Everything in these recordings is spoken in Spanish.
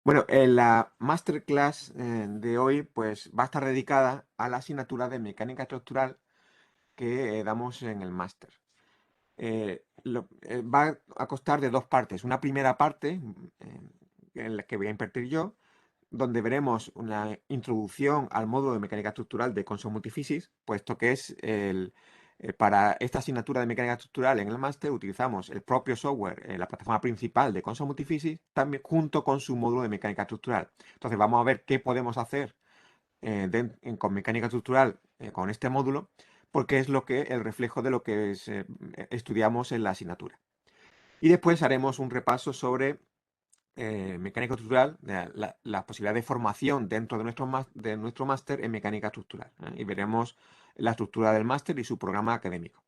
Bueno, la masterclass de hoy pues va a estar dedicada a la asignatura de mecánica estructural que damos en el máster. Va a constar de dos partes. Una primera parte en la que voy a impartir yo, donde veremos una introducción al módulo de mecánica estructural de Consul Multiphysics, puesto que es para esta asignatura de mecánica estructural en el máster utilizamos el propio software, la plataforma principal de Consul Multiphysics, también junto con su módulo de mecánica estructural. Entonces vamos a ver qué podemos hacer con mecánica estructural con este módulo, porque es el reflejo de lo que estudiamos en la asignatura. Y después haremos un repaso sobre mecánica estructural, la posibilidad de formación dentro de nuestro máster en mecánica estructural. Y veremos la estructura del máster y su programa académico.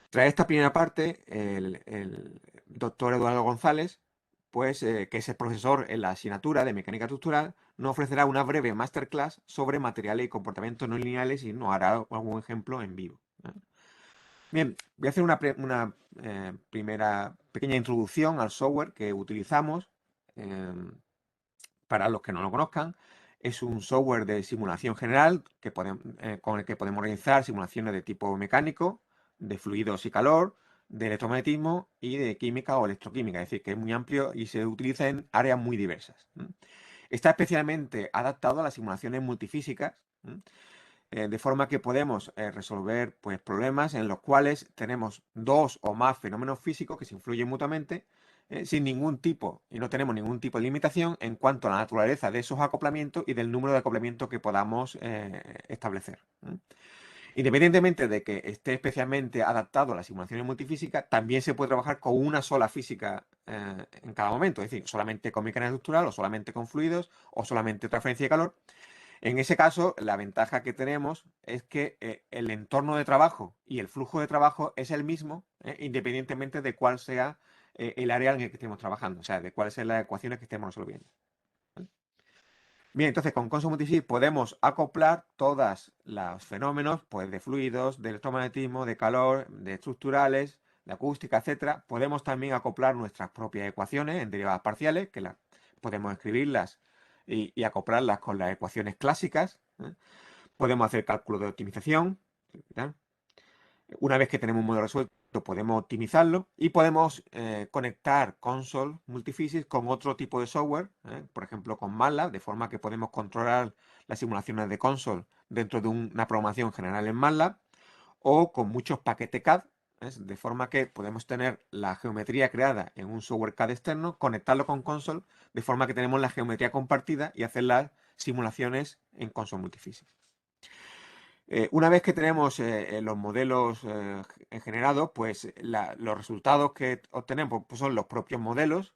Tras esta primera parte, el doctor Eduardo González, pues, que es el profesor en la asignatura de mecánica estructural, nos ofrecerá una breve masterclass sobre materiales y comportamientos no lineales y nos hará algún ejemplo en vivo. Bien, voy a hacer una primera pequeña introducción al software que utilizamos. Para los que no lo conozcan, es un software de simulación general con el que podemos realizar simulaciones de tipo mecánico, de fluidos y calor, de electromagnetismo y de química o electroquímica. Es decir, que es muy amplio y se utiliza en áreas muy diversas. Está especialmente adaptado a las simulaciones multifísicas, de forma que podemos resolver pues, problemas en los cuales tenemos dos o más fenómenos físicos que se influyen mutuamente sin ningún tipo, y no tenemos ningún tipo de limitación en cuanto a la naturaleza de esos acoplamientos y del número de acoplamientos que podamos establecer. Independientemente de que esté especialmente adaptado a las simulaciones multifísicas, también se puede trabajar con una sola física en cada momento, es decir, solamente con mecánica estructural o solamente con fluidos o solamente transferencia de calor. En ese caso, la ventaja que tenemos es que el entorno de trabajo y el flujo de trabajo es el mismo, independientemente de cuál sea el área en el que estemos trabajando, o sea, de cuáles sean las ecuaciones que estemos resolviendo. ¿Vale? Bien, entonces con Consul Multiphysics podemos acoplar todos los fenómenos pues, de fluidos, de electromagnetismo, de calor, de estructurales, de acústica, etcétera. Podemos también acoplar nuestras propias ecuaciones en derivadas parciales, que podemos escribirlas y acoplarlas con las ecuaciones clásicas. Podemos hacer cálculos de optimización. ¿verdad? Una vez que tenemos un modelo resuelto, podemos optimizarlo y podemos conectar Consul Multiphysics con otro tipo de software, por ejemplo con MATLAB, de forma que podemos controlar las simulaciones de Consul dentro de una programación general en MATLAB o con muchos paquetes CAD, de forma que podemos tener la geometría creada en un software CAD externo, conectarlo con Consul, de forma que tenemos la geometría compartida y hacer las simulaciones en Consul Multiphysics. Una vez que tenemos los modelos generados, pues los resultados que obtenemos pues, son los propios modelos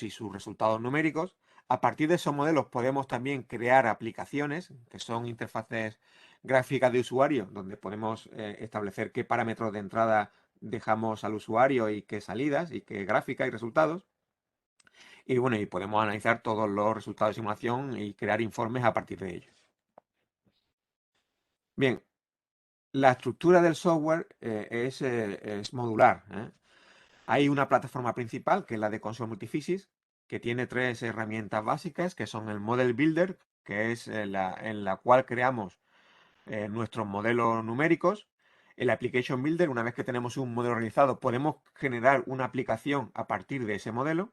y sus resultados numéricos. A partir de esos modelos podemos también crear aplicaciones, que son interfaces gráficas de usuario, donde podemos establecer qué parámetros de entrada dejamos al usuario y qué salidas, y qué gráficas y resultados. Y bueno, y podemos analizar todos los resultados de simulación y crear informes a partir de ellos. Bien, la estructura del software es modular. Hay una plataforma principal, que es la de Console Multiphysics, que tiene 3 herramientas básicas, que son el Model Builder, que es en la cual creamos nuestros modelos numéricos. El Application Builder, una vez que tenemos un modelo realizado, podemos generar una aplicación a partir de ese modelo.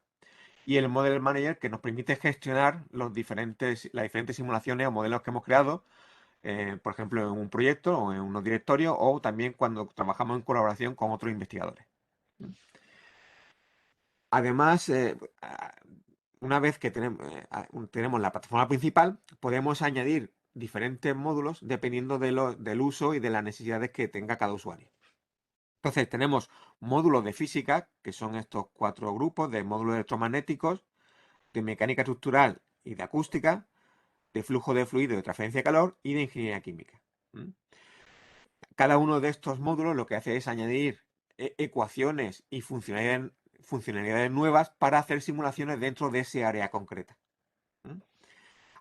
Y el Model Manager, que nos permite gestionar las diferentes simulaciones o modelos que hemos creado, por ejemplo, en un proyecto o en unos directorios, o también cuando trabajamos en colaboración con otros investigadores. Además, una vez que tenemos la plataforma principal, podemos añadir diferentes módulos dependiendo del uso y de las necesidades que tenga cada usuario. Entonces, tenemos módulos de física, que son estos 4 grupos de módulos electromagnéticos, de mecánica estructural y de acústica, de flujo de fluido, de transferencia de calor y de ingeniería química. Cada uno de estos módulos lo que hace es añadir ecuaciones y funcionalidades nuevas para hacer simulaciones dentro de ese área concreta.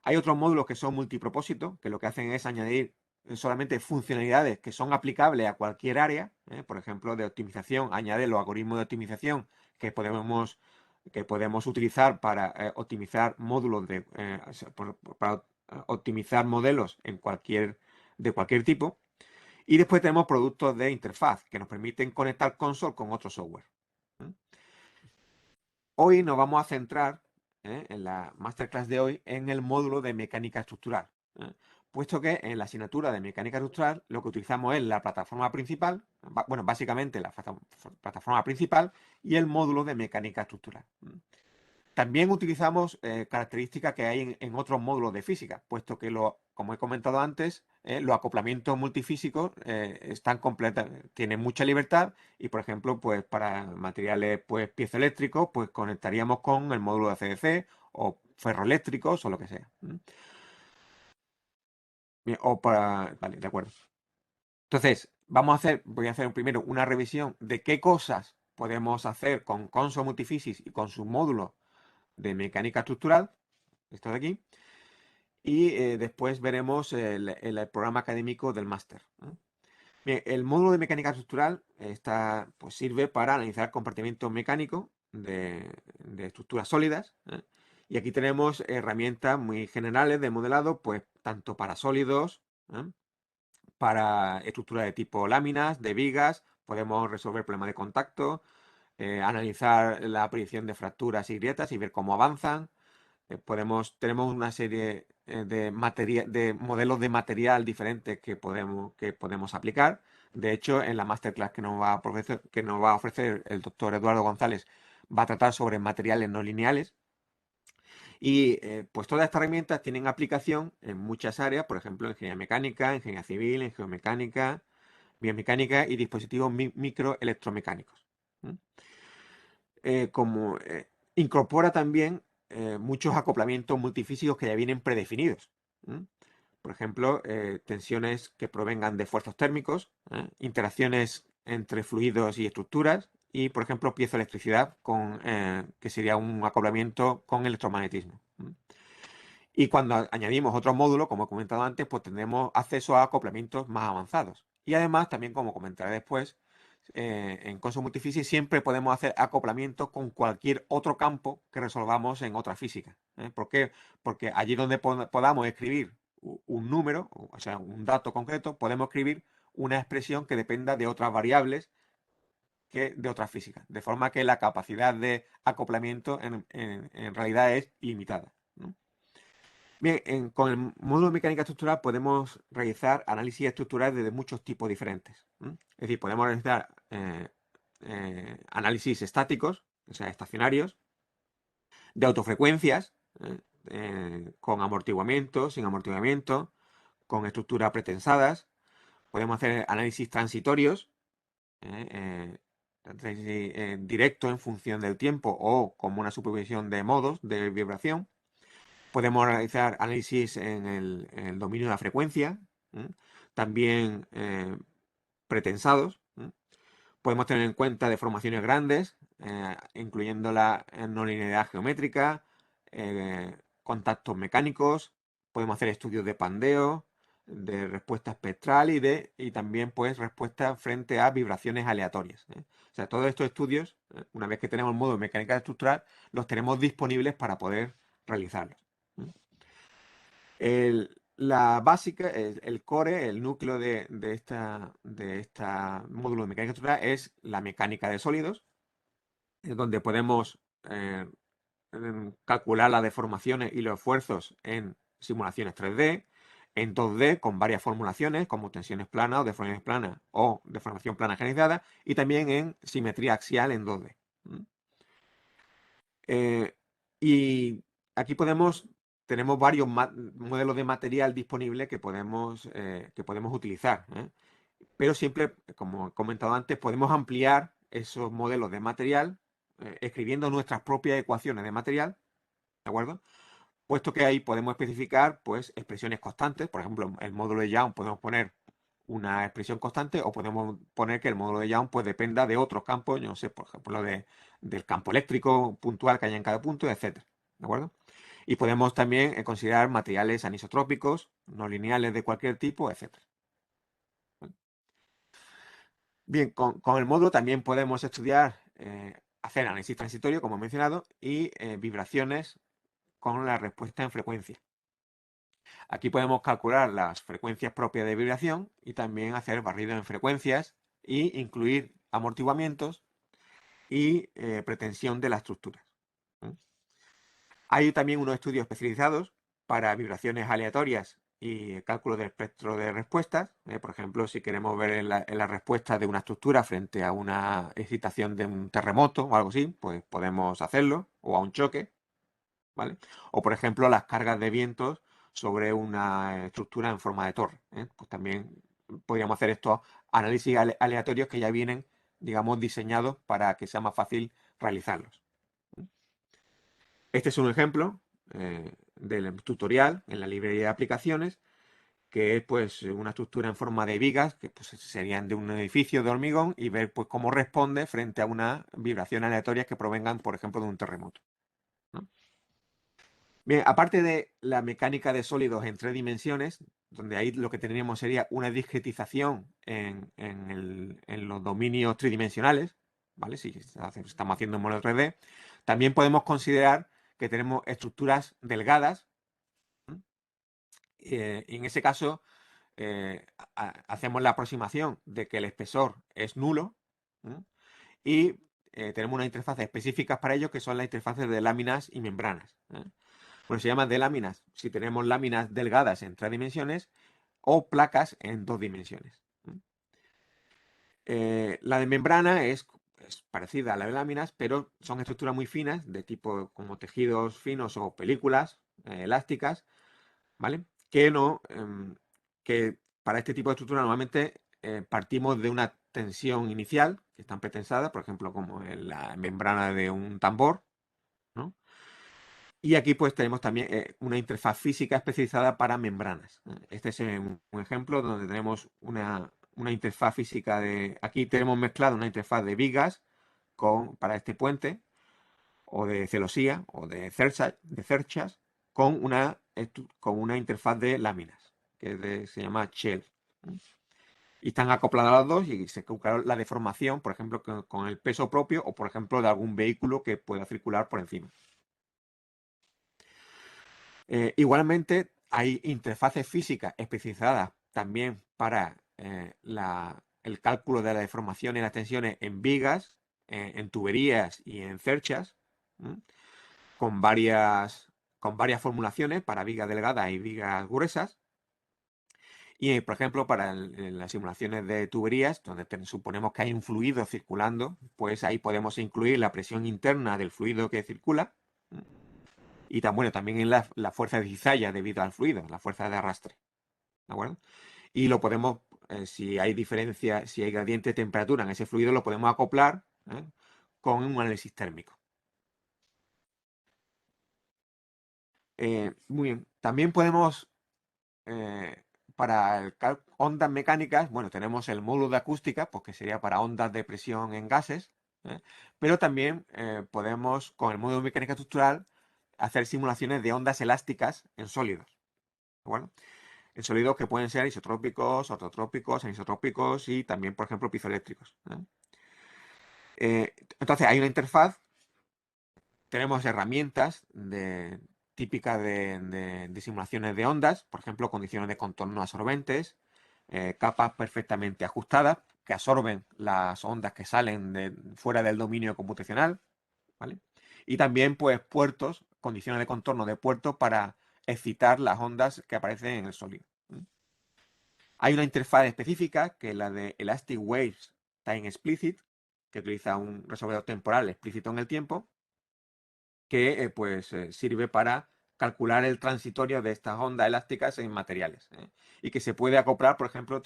Hay otros módulos que son multipropósito, que lo que hacen es añadir solamente funcionalidades que son aplicables a cualquier área. Por ejemplo, de optimización, añade los algoritmos de optimización que podemos utilizar para optimizar módulos para optimizar modelos de cualquier tipo. Y después tenemos productos de interfaz que nos permiten conectar console con otro software. Hoy nos vamos a centrar en la masterclass de hoy en el módulo de mecánica estructural, puesto que en la asignatura de mecánica estructural lo que utilizamos es la plataforma principal, bueno, básicamente la plataforma principal y el módulo de mecánica estructural. También utilizamos características que hay en otros módulos de física, puesto que, como he comentado antes, los acoplamientos multifísicos tienen mucha libertad y, por ejemplo, pues para materiales piezoeléctricos, pues conectaríamos con el módulo de CDC o ferroeléctricos o lo que sea. Bien, vale, de acuerdo. Entonces, voy a hacer primero una revisión de qué cosas podemos hacer con Console Multiphysics y con sus módulos de mecánica estructural, esto de aquí, y después veremos el programa académico del máster. Bien, el módulo de mecánica estructural pues sirve para analizar comportamiento mecánico de estructuras sólidas. Y aquí tenemos herramientas muy generales de modelado, pues tanto para sólidos, para estructuras de tipo láminas, de vigas, podemos resolver problemas de contacto, analizar la aparición de fracturas y grietas y ver cómo avanzan. Tenemos una serie de modelos de material diferentes que podemos aplicar. De hecho, en la masterclass que nos va a ofrecer el doctor Eduardo González, va a tratar sobre materiales no lineales. Y pues todas estas herramientas tienen aplicación en muchas áreas, por ejemplo, en ingeniería mecánica, ingeniería civil, en geomecánica, biomecánica y dispositivos microelectromecánicos. Incorpora también muchos acoplamientos multifísicos que ya vienen predefinidos. Por ejemplo, tensiones que provengan de fuerzas térmicos, interacciones entre fluidos y estructuras y, por ejemplo, piezoelectricidad, que sería un acoplamiento con electromagnetismo. Y cuando añadimos otros módulos, como he comentado antes, pues tendremos acceso a acoplamientos más avanzados. Y además, también, como comentaré después, en Console Multiphysics siempre podemos hacer acoplamientos con cualquier otro campo que resolvamos en otra física. ¿Por qué? Porque allí donde podamos escribir un número, o sea, un dato concreto, podemos escribir una expresión que dependa de otras variables que de otras físicas. De forma que la capacidad de acoplamiento en realidad es limitada. Bien, con el módulo de mecánica estructural podemos realizar análisis estructurales de muchos tipos diferentes. Es decir, podemos realizar análisis estáticos, o sea, estacionarios, de autofrecuencias, con amortiguamiento, sin amortiguamiento, con estructuras pretensadas. Podemos hacer análisis transitorios, directo en función del tiempo o como una supervisión de modos de vibración. Podemos realizar análisis en el dominio de la frecuencia. también pretensados. Podemos tener en cuenta deformaciones grandes, incluyendo la no linealidad geométrica, contactos mecánicos, podemos hacer estudios de pandeo, de respuesta espectral y también pues respuesta frente a vibraciones aleatorias. O sea, todos estos estudios, una vez que tenemos el módulo de mecánica estructural, los tenemos disponibles para poder realizarlos. La básica, el core, el núcleo de esta módulo de mecánica estructural es la mecánica de sólidos, donde podemos calcular las deformaciones y los esfuerzos en simulaciones 3D, en 2D con varias formulaciones como tensiones planas o deformaciones planas o deformación plana generalizada, y también en simetría axial en 2D. Y aquí tenemos varios modelos de material disponibles que podemos utilizar, pero siempre, como he comentado antes, podemos ampliar esos modelos de material escribiendo nuestras propias ecuaciones de material, ¿de acuerdo? Puesto que ahí podemos especificar pues expresiones constantes. Por ejemplo, el módulo de Young podemos poner una expresión constante, o podemos poner que el módulo de Young pues dependa de otros campos, yo no sé, por ejemplo, del campo eléctrico puntual que haya en cada punto, etcétera, ¿de acuerdo? Y podemos también considerar materiales anisotrópicos, no lineales de cualquier tipo, etcétera. Bien, con el módulo también podemos estudiar, hacer análisis transitorio, como he mencionado, y vibraciones con la respuesta en frecuencia. Aquí podemos calcular las frecuencias propias de vibración y también hacer barrido en frecuencias e incluir amortiguamientos y pretensión de la estructura. Hay también unos estudios especializados para vibraciones aleatorias y cálculo del espectro de respuestas. Por ejemplo, si queremos ver en la respuesta de una estructura frente a una excitación de un terremoto o algo así, pues podemos hacerlo, o a un choque, ¿vale? O, por ejemplo, las cargas de vientos sobre una estructura en forma de torre. Pues también podríamos hacer estos análisis aleatorios que ya vienen, digamos, diseñados para que sea más fácil realizarlos. Este es un ejemplo del tutorial en la librería de aplicaciones, que es pues una estructura en forma de vigas, que pues, serían de un edificio de hormigón, y ver pues cómo responde frente a una vibración aleatoria que provengan, por ejemplo, de un terremoto, ¿no? Bien, aparte de la mecánica de sólidos en 3 dimensiones, donde ahí lo que tendríamos sería una discretización en los dominios tridimensionales, ¿vale? Si estamos haciendo en modelo 3D, también podemos considerar que tenemos estructuras delgadas. Y en ese caso, hacemos la aproximación de que el espesor es nulo, y tenemos unas interfaces específicas para ello, que son las interfaces de láminas y membranas. Bueno, se llaman de láminas si tenemos láminas delgadas en 3 dimensiones o placas en 2 dimensiones. La de membrana es parecida a la de láminas, pero son estructuras muy finas, de tipo como tejidos finos o películas elásticas, ¿vale? Que para este tipo de estructura normalmente partimos de una tensión inicial, que están pretensadas, por ejemplo, como en la membrana de un tambor, ¿no? Y aquí pues tenemos también una interfaz física especializada para membranas. Este es un ejemplo donde tenemos una interfaz física de... Aquí tenemos mezclado una interfaz de vigas para este puente, o de celosía, o de cerchas, con una interfaz de láminas, que se llama shell. Y están acopladas las dos, y se calcula la deformación, por ejemplo, con el peso propio, o por ejemplo de algún vehículo que pueda circular por encima. Igualmente, hay interfaces físicas especializadas también para el cálculo de la deformación y las tensiones en vigas, en tuberías y en cerchas, con varias formulaciones para vigas delgadas y vigas gruesas. Y, por ejemplo, para las simulaciones de tuberías, donde suponemos que hay un fluido circulando, pues ahí podemos incluir la presión interna del fluido que circula, y también en la fuerza de cizalla debido al fluido, la fuerza de arrastre, ¿de acuerdo? Y lo podemos, si hay diferencia, si hay gradiente de temperatura en ese fluido, lo podemos acoplar con un análisis térmico. Muy bien. También podemos para ondas mecánicas, bueno, tenemos el módulo de acústica, pues que sería para ondas de presión en gases, ¿eh? Pero también podemos, con el módulo de mecánica estructural, hacer simulaciones de ondas elásticas en sólidos. Bueno, en sólidos que pueden ser isotrópicos, ortotrópicos, anisotrópicos y también, por ejemplo, piezoeléctricos. Entonces, hay una interfaz, tenemos herramientas típicas de simulaciones de ondas, por ejemplo, condiciones de contorno absorbentes, capas perfectamente ajustadas que absorben las ondas que salen fuera del dominio computacional, ¿vale? Y también, pues, puertos, condiciones de contorno de puertos para excitar las ondas que aparecen en el sólido. Hay una interfaz específica, que es la de Elastic Waves Time Explicit, que utiliza un resolvedor temporal explícito en el tiempo, que sirve para calcular el transitorio de estas ondas elásticas en materiales, y que se puede acoplar, por ejemplo,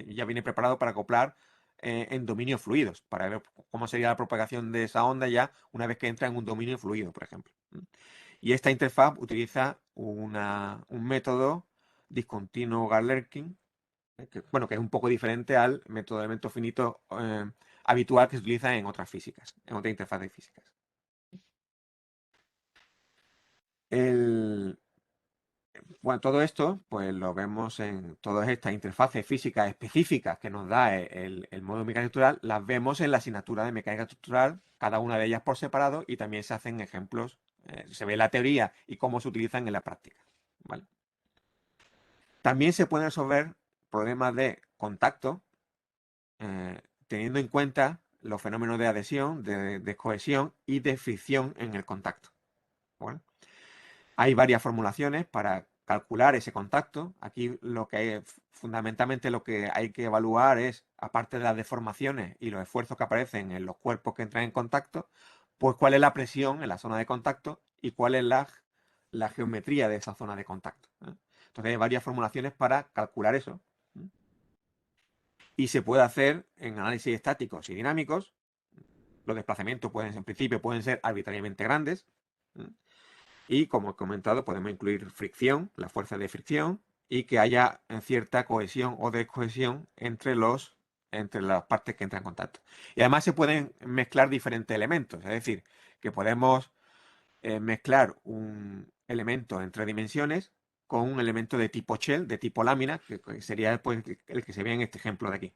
ya viene preparado para acoplar en dominios fluidos, para ver cómo sería la propagación de esa onda ya una vez que entra en un dominio fluido, por ejemplo. Y esta interfaz utiliza un método discontinuo Galerkin, que es un poco diferente al método de elemento finito habitual que se utiliza en otras físicas, en otras interfaces físicas. Bueno, todo esto, pues lo vemos en todas estas interfaces físicas específicas que nos da el módulo de mecánica estructural, las vemos en la asignatura de mecánica estructural, cada una de ellas por separado, y también se hacen ejemplos, se ve la teoría y cómo se utilizan en la práctica, ¿vale? También se pueden resolver problemas de contacto, teniendo en cuenta los fenómenos de adhesión, de cohesión y de fricción en el contacto, ¿vale? Hay varias formulaciones para calcular ese contacto. Aquí fundamentalmente lo que hay que evaluar es, aparte de las deformaciones y los esfuerzos que aparecen en los cuerpos que entran en contacto, pues cuál es la presión en la zona de contacto y cuál es la geometría de esa zona de contacto, ¿eh? Entonces hay varias formulaciones para calcular eso. Y se puede hacer en análisis estáticos y dinámicos. Los desplazamientos en principio pueden ser arbitrariamente grandes. Y como he comentado, podemos incluir fricción, la fuerza de fricción, y que haya cierta cohesión o descohesión entre las partes que entran en contacto. Y además se pueden mezclar diferentes elementos, es decir, que podemos mezclar un elemento en 3 dimensiones con un elemento de tipo shell, de tipo lámina, que sería pues, el que se ve en este ejemplo de aquí.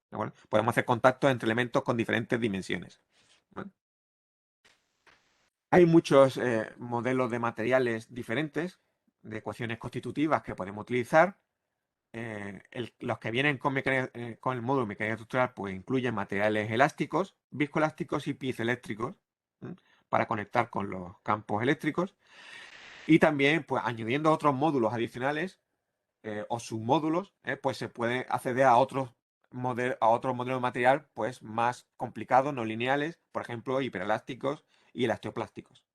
¿De acuerdo? Podemos hacer contactos entre elementos con diferentes dimensiones, ¿vale? Hay muchos modelos de materiales diferentes, de ecuaciones constitutivas que podemos utilizar. Los que vienen con el módulo de mecánica estructural pues incluyen materiales elásticos, viscoelásticos y piezoeléctricos, ¿eh? Para conectar con los campos eléctricos. Y también, pues añadiendo otros módulos adicionales o submódulos, pues se puede acceder a otros modelos de material pues más complicados, no lineales, por ejemplo, hiperelásticos y elastoplásticos.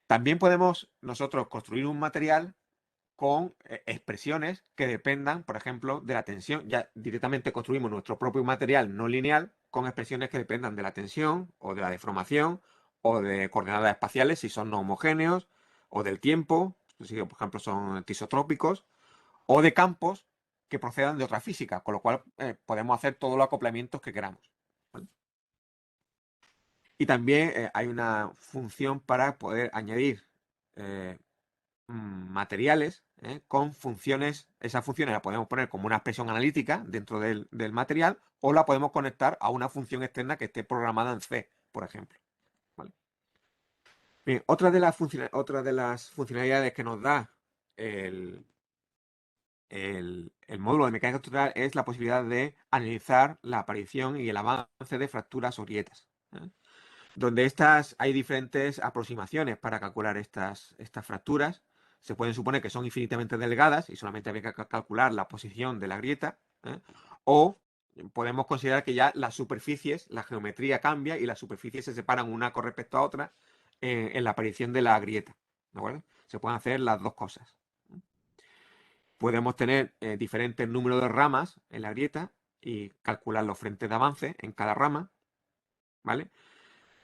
También podemos nosotros construir un material con expresiones que dependan, por ejemplo, de la tensión. Ya directamente construimos nuestro propio material no lineal con expresiones que dependan de la tensión o de la deformación o de coordenadas espaciales si son no homogéneos, o del tiempo, si por ejemplo son tisotrópicos, o de campos que procedan de otra física, con lo cual podemos hacer todos los acoplamientos que queramos, ¿vale? Y también hay una función para poder añadir materiales con funciones. Esas funciones las podemos poner como una expresión analítica dentro del material, o la podemos conectar a una función externa que esté programada en C, por ejemplo, ¿vale? Bien, otra de las funcionalidades que nos da el, el módulo de mecánica estructural es la posibilidad de analizar la aparición y el avance de fracturas o grietas, donde hay diferentes aproximaciones para calcular estas fracturas. Se pueden suponer que son infinitamente delgadas y solamente habría que calcular la posición de la grieta, o podemos considerar que ya las superficies, la geometría cambia y las superficies se separan una con respecto a otra en la aparición de la grieta, ¿de acuerdo? Se pueden hacer las dos cosas. Podemos tener diferentes números de ramas en la grieta y calcular los frentes de avance en cada rama, ¿vale?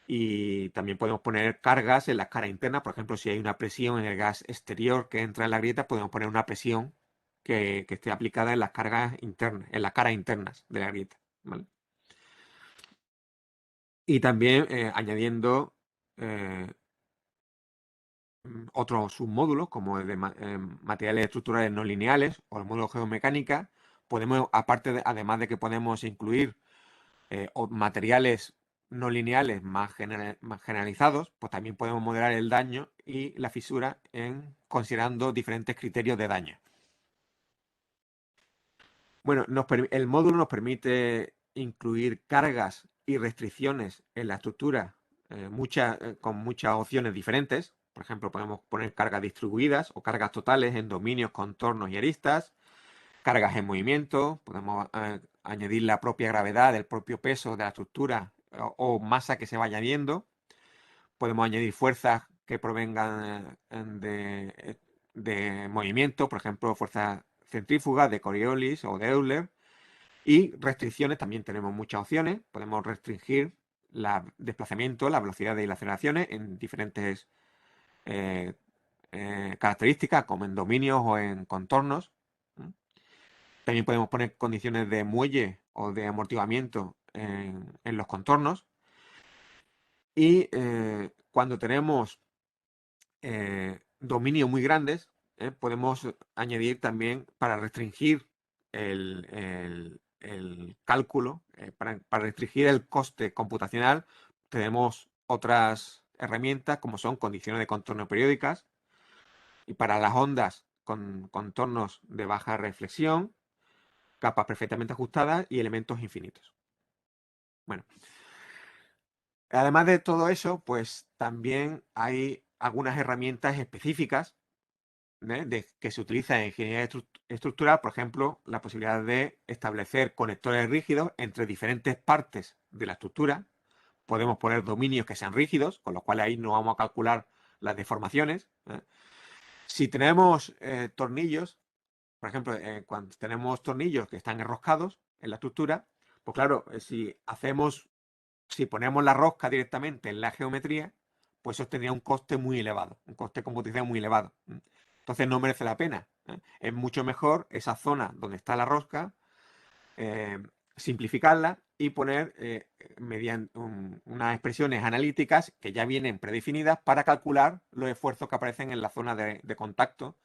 Y también podemos poner cargas en las caras internas. Por ejemplo, si hay una presión en el gas exterior que entra en la grieta, podemos poner una presión que esté aplicada en las cargas internas, en las caras internas de la grieta, ¿vale? Y también añadiendo otros submódulos, como el de materiales estructurales no lineales o el módulo geomecánica, podemos, además de que podemos incluir materiales no lineales más generalizados, pues también podemos modelar el daño y la fisura considerando diferentes criterios de daño. Bueno, el módulo nos permite incluir cargas y restricciones en la estructura con muchas opciones diferentes. Por ejemplo, podemos poner cargas distribuidas o cargas totales en dominios, contornos y aristas, cargas en movimiento, podemos añadir la propia gravedad, el propio peso de la estructura o masa que se vaya añadiendo. Podemos añadir fuerzas que provengan de movimiento, por ejemplo, fuerzas centrífugas de Coriolis o de Euler. Y restricciones, también tenemos muchas opciones. Podemos restringir el desplazamiento, la velocidad y las aceleraciones en diferentes características, como en dominios o en contornos. También podemos poner condiciones de muelle o de amortiguamiento en los contornos. Y cuando tenemos dominios muy grandes, podemos añadir también para restringir el cálculo, para restringir el coste computacional, tenemos otras herramientas como son condiciones de contorno periódicas y para las ondas con contornos de baja reflexión, capas perfectamente ajustadas y elementos infinitos. Bueno, además de todo eso, pues también hay algunas herramientas específicas que se utiliza en ingeniería estructural, por ejemplo, la posibilidad de establecer conectores rígidos entre diferentes partes de la estructura. Podemos poner dominios que sean rígidos, con lo cual ahí no vamos a calcular las deformaciones. Si tenemos tornillos, por ejemplo, cuando tenemos tornillos que están enroscados en la estructura, pues claro, si ponemos la rosca directamente en la geometría, pues eso tendría un coste muy elevado, un coste de computación muy elevado. Entonces no merece la pena. Es mucho mejor esa zona donde está la rosca, simplificarla y poner mediante unas expresiones analíticas que ya vienen predefinidas para calcular los esfuerzos que aparecen en la zona de contacto,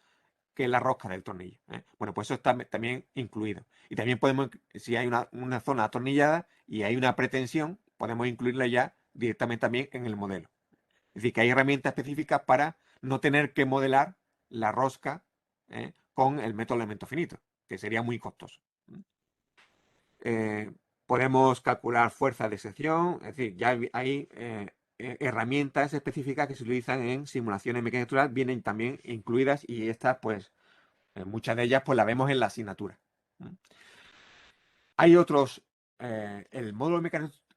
que es la rosca del tornillo. Bueno, pues eso está también incluido. Y también podemos, si hay una zona atornillada y hay una pretensión, podemos incluirla ya directamente también en el modelo. Es decir, que hay herramientas específicas para no tener que modelar la rosca con el método elemento finito, que sería muy costoso. Podemos calcular fuerzas de sección, es decir, ya hay herramientas específicas que se utilizan en simulaciones mecánicas estructurales, vienen también incluidas y estas, pues, muchas de ellas, pues, las vemos en la asignatura. Hay otros, el módulo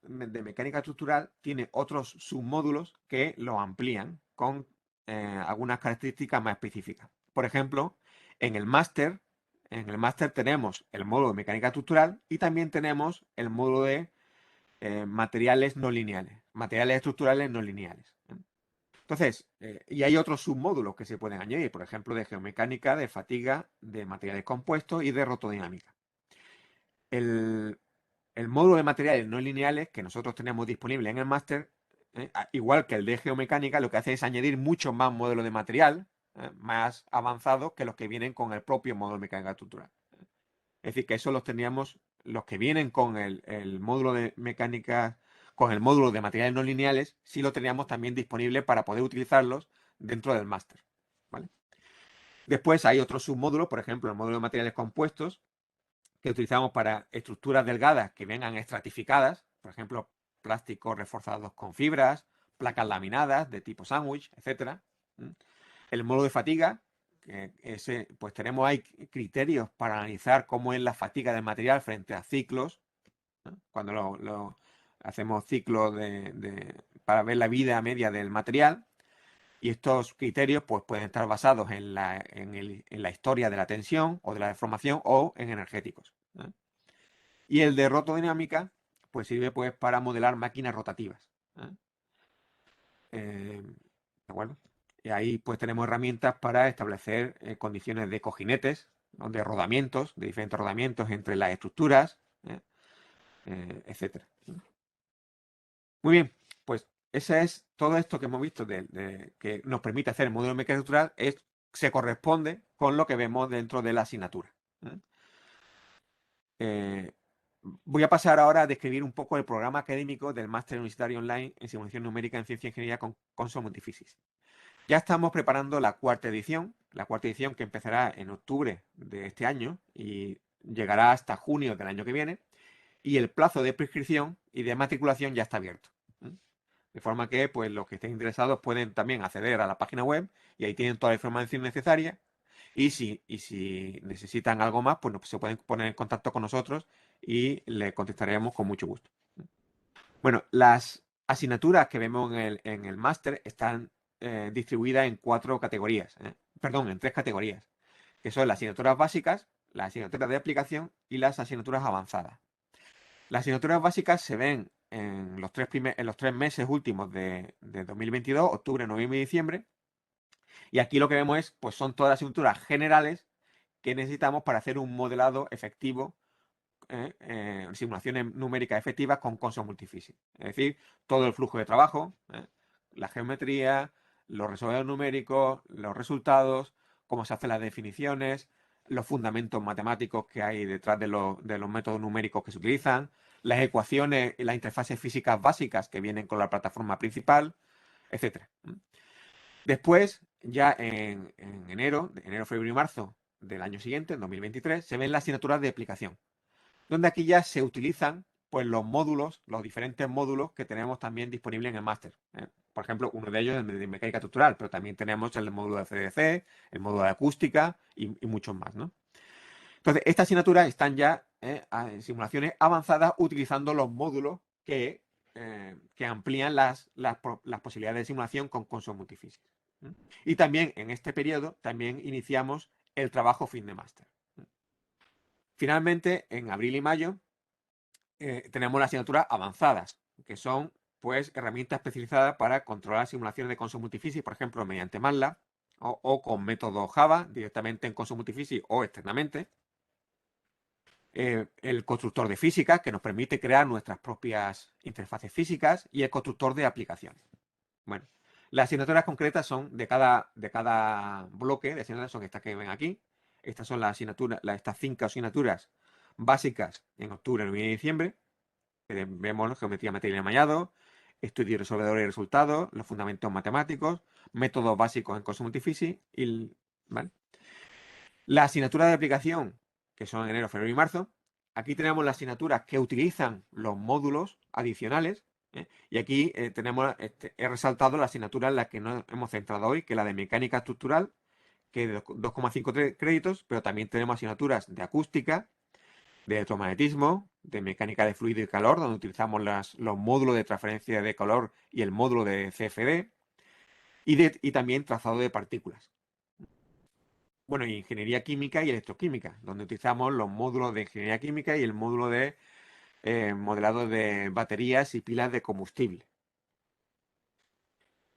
de mecánica estructural tiene otros submódulos que lo amplían con algunas características más específicas. Por ejemplo, en el máster tenemos el módulo de mecánica estructural y también tenemos el módulo de materiales no lineales, materiales estructurales no lineales. Entonces, y hay otros submódulos que se pueden añadir, por ejemplo, de geomecánica, de fatiga, de materiales compuestos y de rotodinámica. El módulo de materiales no lineales que nosotros tenemos disponible en el máster, igual que el de geomecánica, lo que hace es añadir muchos más modelos de material más avanzados que los que vienen con el propio módulo de mecánica estructural. Es decir, que eso los teníamos, los que vienen con el módulo de mecánica, con el módulo de materiales no lineales, sí lo teníamos también disponible para poder utilizarlos dentro del máster. ¿Vale? Después hay otros submódulos, por ejemplo, el módulo de materiales compuestos, que utilizamos para estructuras delgadas que vengan estratificadas, por ejemplo, plásticos reforzados con fibras, placas laminadas de tipo sándwich, etc. El módulo de fatiga, pues tenemos ahí criterios para analizar cómo es la fatiga del material frente a ciclos, ¿no? Cuando hacemos ciclos para ver la vida media del material. Y estos criterios, pues, pueden estar basados en la historia de la tensión o de la deformación o en energéticos. Y el de rotodinámica, pues sirve, pues, para modelar máquinas rotativas. ¿De acuerdo? Y ahí, pues, tenemos herramientas para establecer condiciones de cojinetes o de rodamientos, de diferentes rodamientos entre las estructuras, etcétera. Muy bien, pues ese es todo esto que hemos visto que nos permite hacer el modelo mecánico estructural, se corresponde con lo que vemos dentro de la asignatura. Voy a pasar ahora a describir un poco el programa académico del Máster Universitario Online en Simulación Numérica en Ciencia e Ingeniería con Consol Multiphysics. Ya estamos preparando la cuarta edición que empezará en octubre de este año y llegará hasta junio del año que viene, y el plazo de prescripción y de matriculación ya está abierto. De forma que pues, los que estén interesados pueden también acceder a la página web y ahí tienen toda la información necesaria. Y si necesitan algo más, pues se pueden poner en contacto con nosotros y le contestaremos con mucho gusto. Bueno, las asignaturas que vemos en el máster están distribuidas en cuatro categorías, perdón, en tres categorías, que son las asignaturas básicas, las asignaturas de aplicación y las asignaturas avanzadas. Las asignaturas básicas se ven en los 3 meses últimos de 2022, octubre, noviembre y diciembre. Y aquí lo que vemos pues son todas las asignaturas generales que necesitamos para hacer un modelado efectivo, simulaciones numéricas efectivas con Consol Multiphysics. Es decir, todo el flujo de trabajo, la geometría, los resolvedores numéricos, los resultados, cómo se hacen las definiciones, los fundamentos matemáticos que hay detrás de los métodos numéricos que se utilizan, las ecuaciones y las interfaces físicas básicas que vienen con la plataforma principal, etc. Después, ya en enero, febrero y marzo del año siguiente, en 2023, se ven las asignaturas de aplicación, donde aquí ya se utilizan pues los módulos, los diferentes módulos que tenemos también disponibles en el máster. Por ejemplo, uno de ellos es el de mecánica estructural, pero también tenemos el módulo de CDC, el módulo de acústica y muchos más, ¿no? Entonces, estas asignaturas están ya en simulaciones avanzadas utilizando los módulos que amplían las posibilidades de simulación con Consol Multiphysics. Y también en este periodo también iniciamos el trabajo fin de máster. Finalmente, en abril y mayo tenemos las asignaturas avanzadas, que son pues herramientas especializadas para controlar simulaciones de Consol Multiphysics, por ejemplo, mediante MATLAB o con método Java, directamente en Consol Multiphysics o externamente. El constructor de física, que nos permite crear nuestras propias interfaces físicas, y el constructor de aplicaciones. Bueno, las asignaturas concretas son de cada bloque de asignaturas, son estas que ven aquí. Estas son las asignaturas, estas 5 asignaturas básicas en octubre, noviembre y diciembre. Vemos geometría, material y amallado, estudio y resolvedores y resultados, los fundamentos matemáticos, métodos básicos en Consol Multiphysics ¿vale? La asignatura de aplicación, que son en enero, febrero y marzo. Aquí tenemos las asignaturas que utilizan los módulos adicionales. Y aquí he resaltado la asignatura en la que nos hemos centrado hoy, que es la de mecánica estructural, que es de 2,5 créditos, pero también tenemos asignaturas de acústica, de electromagnetismo, de mecánica de fluido y calor, donde utilizamos los módulos de transferencia de calor y el módulo de CFD, y también trazado de partículas. Bueno, y ingeniería química y electroquímica, donde utilizamos los módulos de ingeniería química y el módulo de modelado de baterías y pilas de combustible.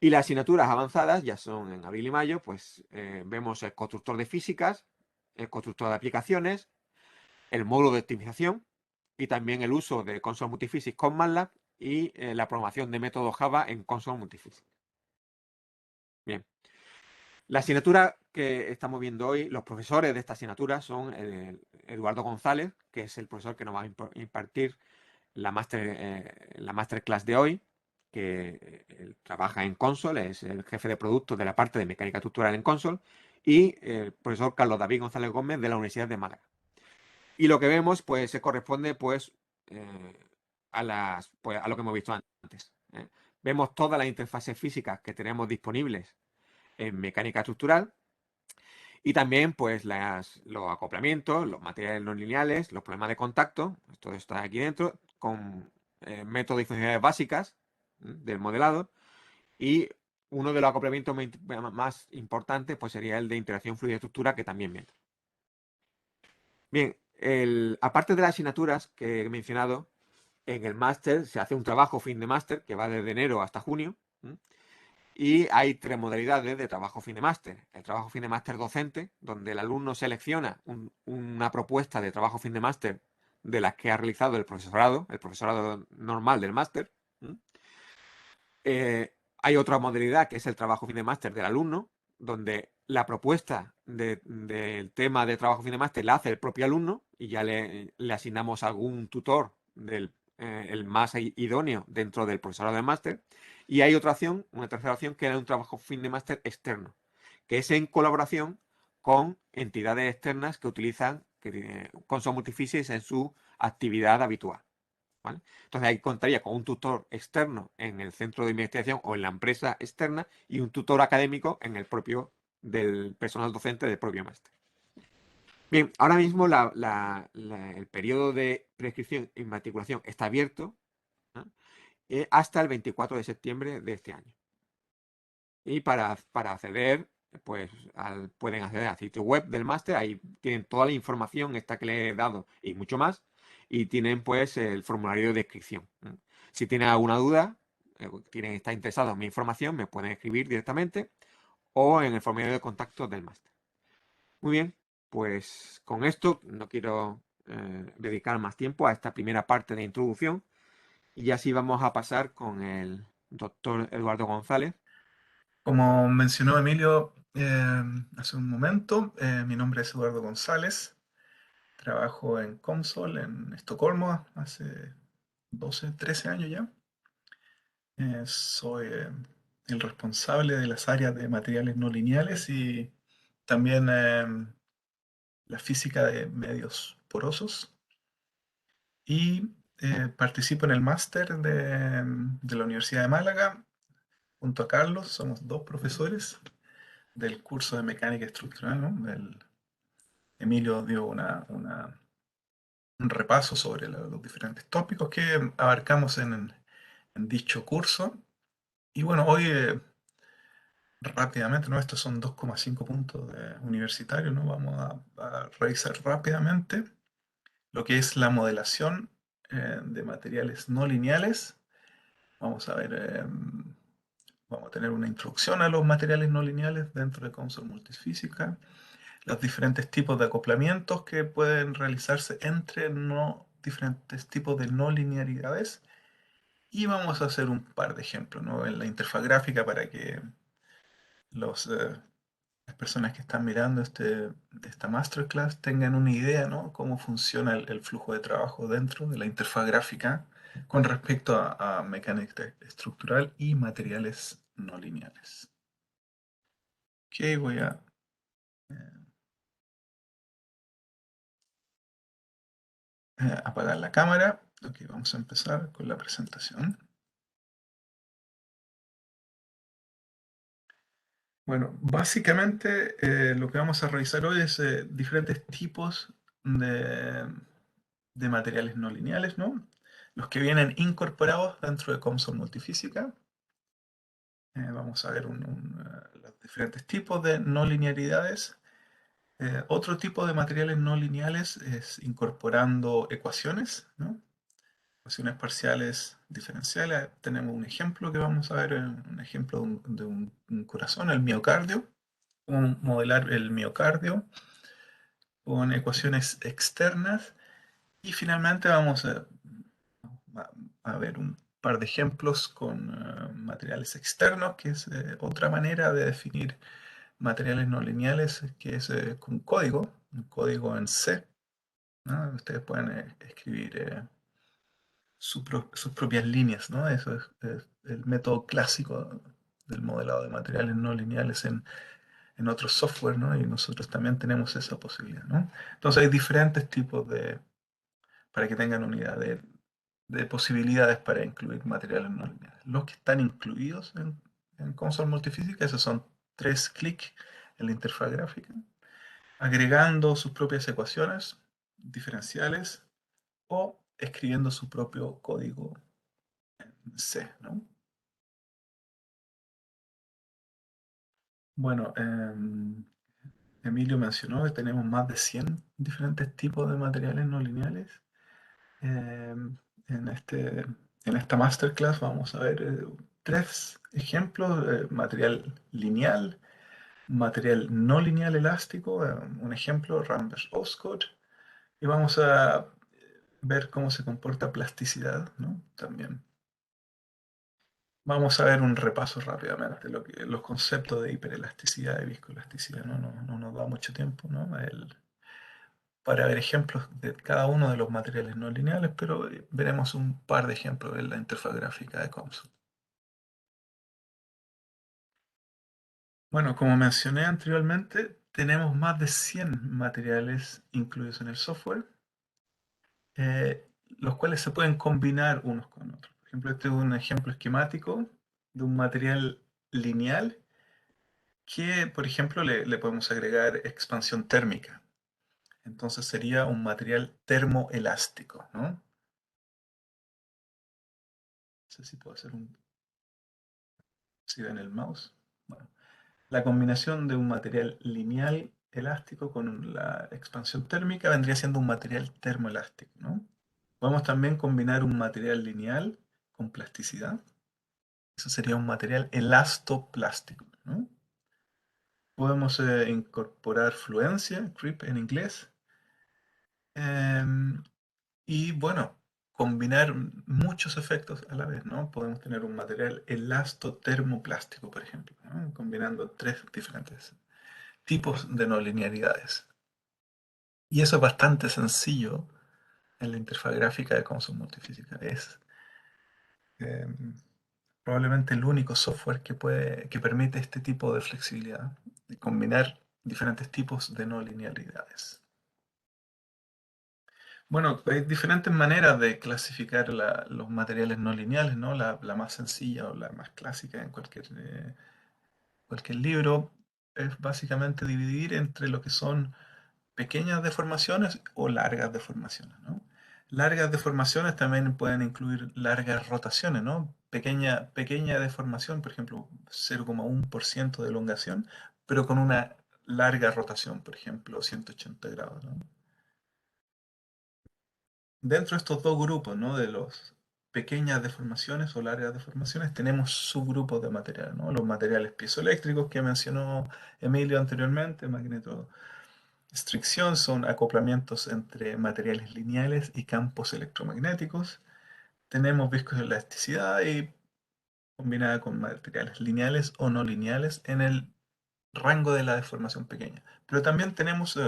Y las asignaturas avanzadas ya son en abril y mayo, pues vemos el constructor de físicas, el constructor de aplicaciones, el módulo de optimización y también el uso de Consol Multiphysics con MATLAB y la programación de método Java en Consol Multiphysics. Bien. La asignatura que estamos viendo hoy, los profesores de esta asignatura son Eduardo González, que es el profesor que nos va a impartir la masterclass de hoy, que trabaja en Consol, es el jefe de producto de la parte de mecánica estructural en Consol, y el profesor Carlos David González Gómez de la Universidad de Málaga. Y lo que vemos, pues, se corresponde, pues, a lo que hemos visto antes. Vemos todas las interfaces físicas que tenemos disponibles en mecánica estructural, y también pues los acoplamientos, los materiales no lineales, los problemas de contacto, todo está aquí dentro, con métodos y funcionalidades básicas del modelado. Y uno de los acoplamientos más importantes pues sería el de interacción fluido-estructura, que también viene. Bien, aparte de las asignaturas que he mencionado, en el máster se hace un trabajo fin de máster que va desde enero hasta junio. Y hay tres modalidades de trabajo fin de máster. El trabajo fin de máster docente, donde el alumno selecciona una propuesta de trabajo fin de máster de las que ha realizado el profesorado normal del máster. Hay otra modalidad que es el trabajo fin de máster del alumno, donde la propuesta del tema de trabajo fin de máster la hace el propio alumno y ya le asignamos algún tutor el más idóneo dentro del profesorado del máster. Y hay otra opción, una tercera opción, que era un trabajo fin de máster externo, que es en colaboración con entidades externas que utilizan Consol Multiphysics en su actividad habitual. ¿Vale? Entonces ahí contaría con un tutor externo en el centro de investigación o en la empresa externa y un tutor académico en el propio del personal docente del propio máster. Bien, ahora mismo el periodo de prescripción y matriculación está abierto, ¿no? Hasta el 24 de septiembre de este año. Y para acceder, pues pueden acceder al sitio web del máster, ahí tienen toda la información esta que le he dado y mucho más, y tienen pues el formulario de inscripción. Si tienen alguna duda, están interesados en mi información, me pueden escribir directamente o en el formulario de contacto del máster. Muy bien, pues con esto no quiero dedicar más tiempo a esta primera parte de introducción y así vamos a pasar con el doctor Eduardo González. Como mencionó Emilio hace un momento, mi nombre es Eduardo González, trabajo en Comsol en Estocolmo hace 12, 13 años ya. Soy el responsable de las áreas de materiales no lineales y también la física de medios porosos. Y participo en el máster de la Universidad de Málaga junto a Carlos, somos dos profesores del curso de mecánica estructural, ¿no? Emilio dio un repaso sobre los diferentes tópicos que abarcamos en dicho curso. Y bueno, hoy rápidamente, ¿no? Estos son 2,5 puntos universitarios, ¿no? Vamos a revisar rápidamente lo que es la modelación de materiales no lineales. Vamos a ver, vamos a tener una introducción a los materiales no lineales dentro de Consol Multifísica, los diferentes tipos de acoplamientos que pueden realizarse entre diferentes tipos de no linearidades. Y vamos a hacer un par de ejemplos, ¿no? En la interfaz gráfica para que los, las personas que están mirando esta masterclass tengan una idea, ¿no? Cómo funciona el flujo de trabajo dentro de la interfaz gráfica con respecto a mecánica estructural y materiales no lineales. Ok, voy a apagar la cámara. Ok, vamos a empezar con la presentación. Bueno, básicamente lo que vamos a revisar hoy es diferentes tipos de, de materiales no lineales, ¿no? Los que vienen incorporados dentro de Comsol Multifísica. Vamos a ver los diferentes tipos de no linearidades. Otro tipo de materiales no lineales es incorporando ecuaciones, ¿no? Ecuaciones parciales diferenciales. Tenemos un ejemplo que vamos a ver, un ejemplo de un corazón, el miocardio. Cómo modelar el miocardio con ecuaciones externas. Y finalmente vamos a ver un par de ejemplos con materiales externos, que es otra manera de definir materiales no lineales, que es con un código en C, ¿no? Ustedes pueden escribir sus propias líneas, ¿no? Eso es el método clásico del modelado de materiales no lineales en otros software, ¿no? Y nosotros también tenemos esa posibilidad, ¿no? Entonces hay diferentes tipos para que tengan una idea de posibilidades para incluir materiales no lineales. Los que están incluidos en Consol Multifísica, esos son 3 clics en la interfaz gráfica, agregando sus propias ecuaciones diferenciales o escribiendo su propio código en C, ¿no? Bueno, Emilio mencionó que tenemos más de 100 diferentes tipos de materiales no lineales. En esta masterclass vamos a ver tres ejemplos: material lineal, material no lineal elástico, un ejemplo, Rambers-Osgood, y vamos a ver cómo se comporta plasticidad, ¿no? También. Vamos a ver un repaso rápidamente, los conceptos de hiperelasticidad y viscoelasticidad, ¿no? No nos da mucho tiempo, ¿no? Para ver ejemplos de cada uno de los materiales no lineales, pero veremos un par de ejemplos en la interfaz gráfica de COMSOL. Bueno, como mencioné anteriormente, tenemos más de 100 materiales incluidos en el software, los cuales se pueden combinar unos con otros. Por ejemplo, este es un ejemplo esquemático de un material lineal que, por ejemplo, le podemos agregar expansión térmica. Entonces sería un material termoelástico, ¿no? No sé si puedo hacer un... si ven el mouse. Bueno, la combinación de un material lineal elástico con la expansión térmica vendría siendo un material termoelástico, ¿no? Podemos también combinar un material lineal con plasticidad. Eso sería un material elastoplástico, ¿no? Podemos incorporar fluencia, creep en inglés, em, y bueno, combinar muchos efectos a la vez, ¿no? Podemos tener un material elastotermoplástico, por ejemplo, ¿no? Combinando tres diferentes tipos de no linearidades. Y eso es bastante sencillo en la interfaz gráfica de Consul Multifísica. Es eh, probablemente el único software que permite este tipo de flexibilidad, de combinar diferentes tipos de no linealidades. Bueno, hay diferentes maneras de clasificar los materiales no lineales, ¿no? La más sencilla o la más clásica en cualquier libro es básicamente dividir entre lo que son pequeñas deformaciones o largas deformaciones, ¿no? Largas deformaciones también pueden incluir largas rotaciones, ¿no? Pequeña deformación, por ejemplo, 0,1% de elongación, pero con una larga rotación, por ejemplo, 180 grados, ¿no? Dentro de estos dos grupos, ¿no? De los pequeñas deformaciones o largas deformaciones, tenemos subgrupos de material, ¿no? Los materiales piezoeléctricos que mencionó Emilio anteriormente, magnetostricción, son acoplamientos entre materiales lineales y campos electromagnéticos. Tenemos viscoelasticidad y combinada con materiales lineales o no lineales en el rango de la deformación pequeña. Pero también tenemos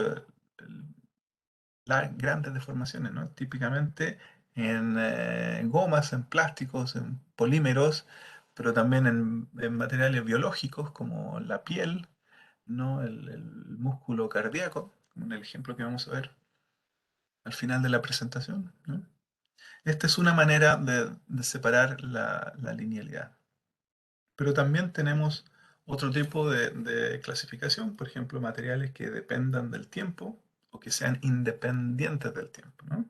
las grandes deformaciones, ¿no? Típicamente en gomas, en plásticos, en polímeros, pero también en materiales biológicos como la piel, ¿no? El músculo cardíaco, como en el ejemplo que vamos a ver al final de la presentación, ¿no? Esta es una manera de separar la linealidad. Pero también tenemos otro tipo de clasificación, por ejemplo, materiales que dependan del tiempo o que sean independientes del tiempo, ¿no?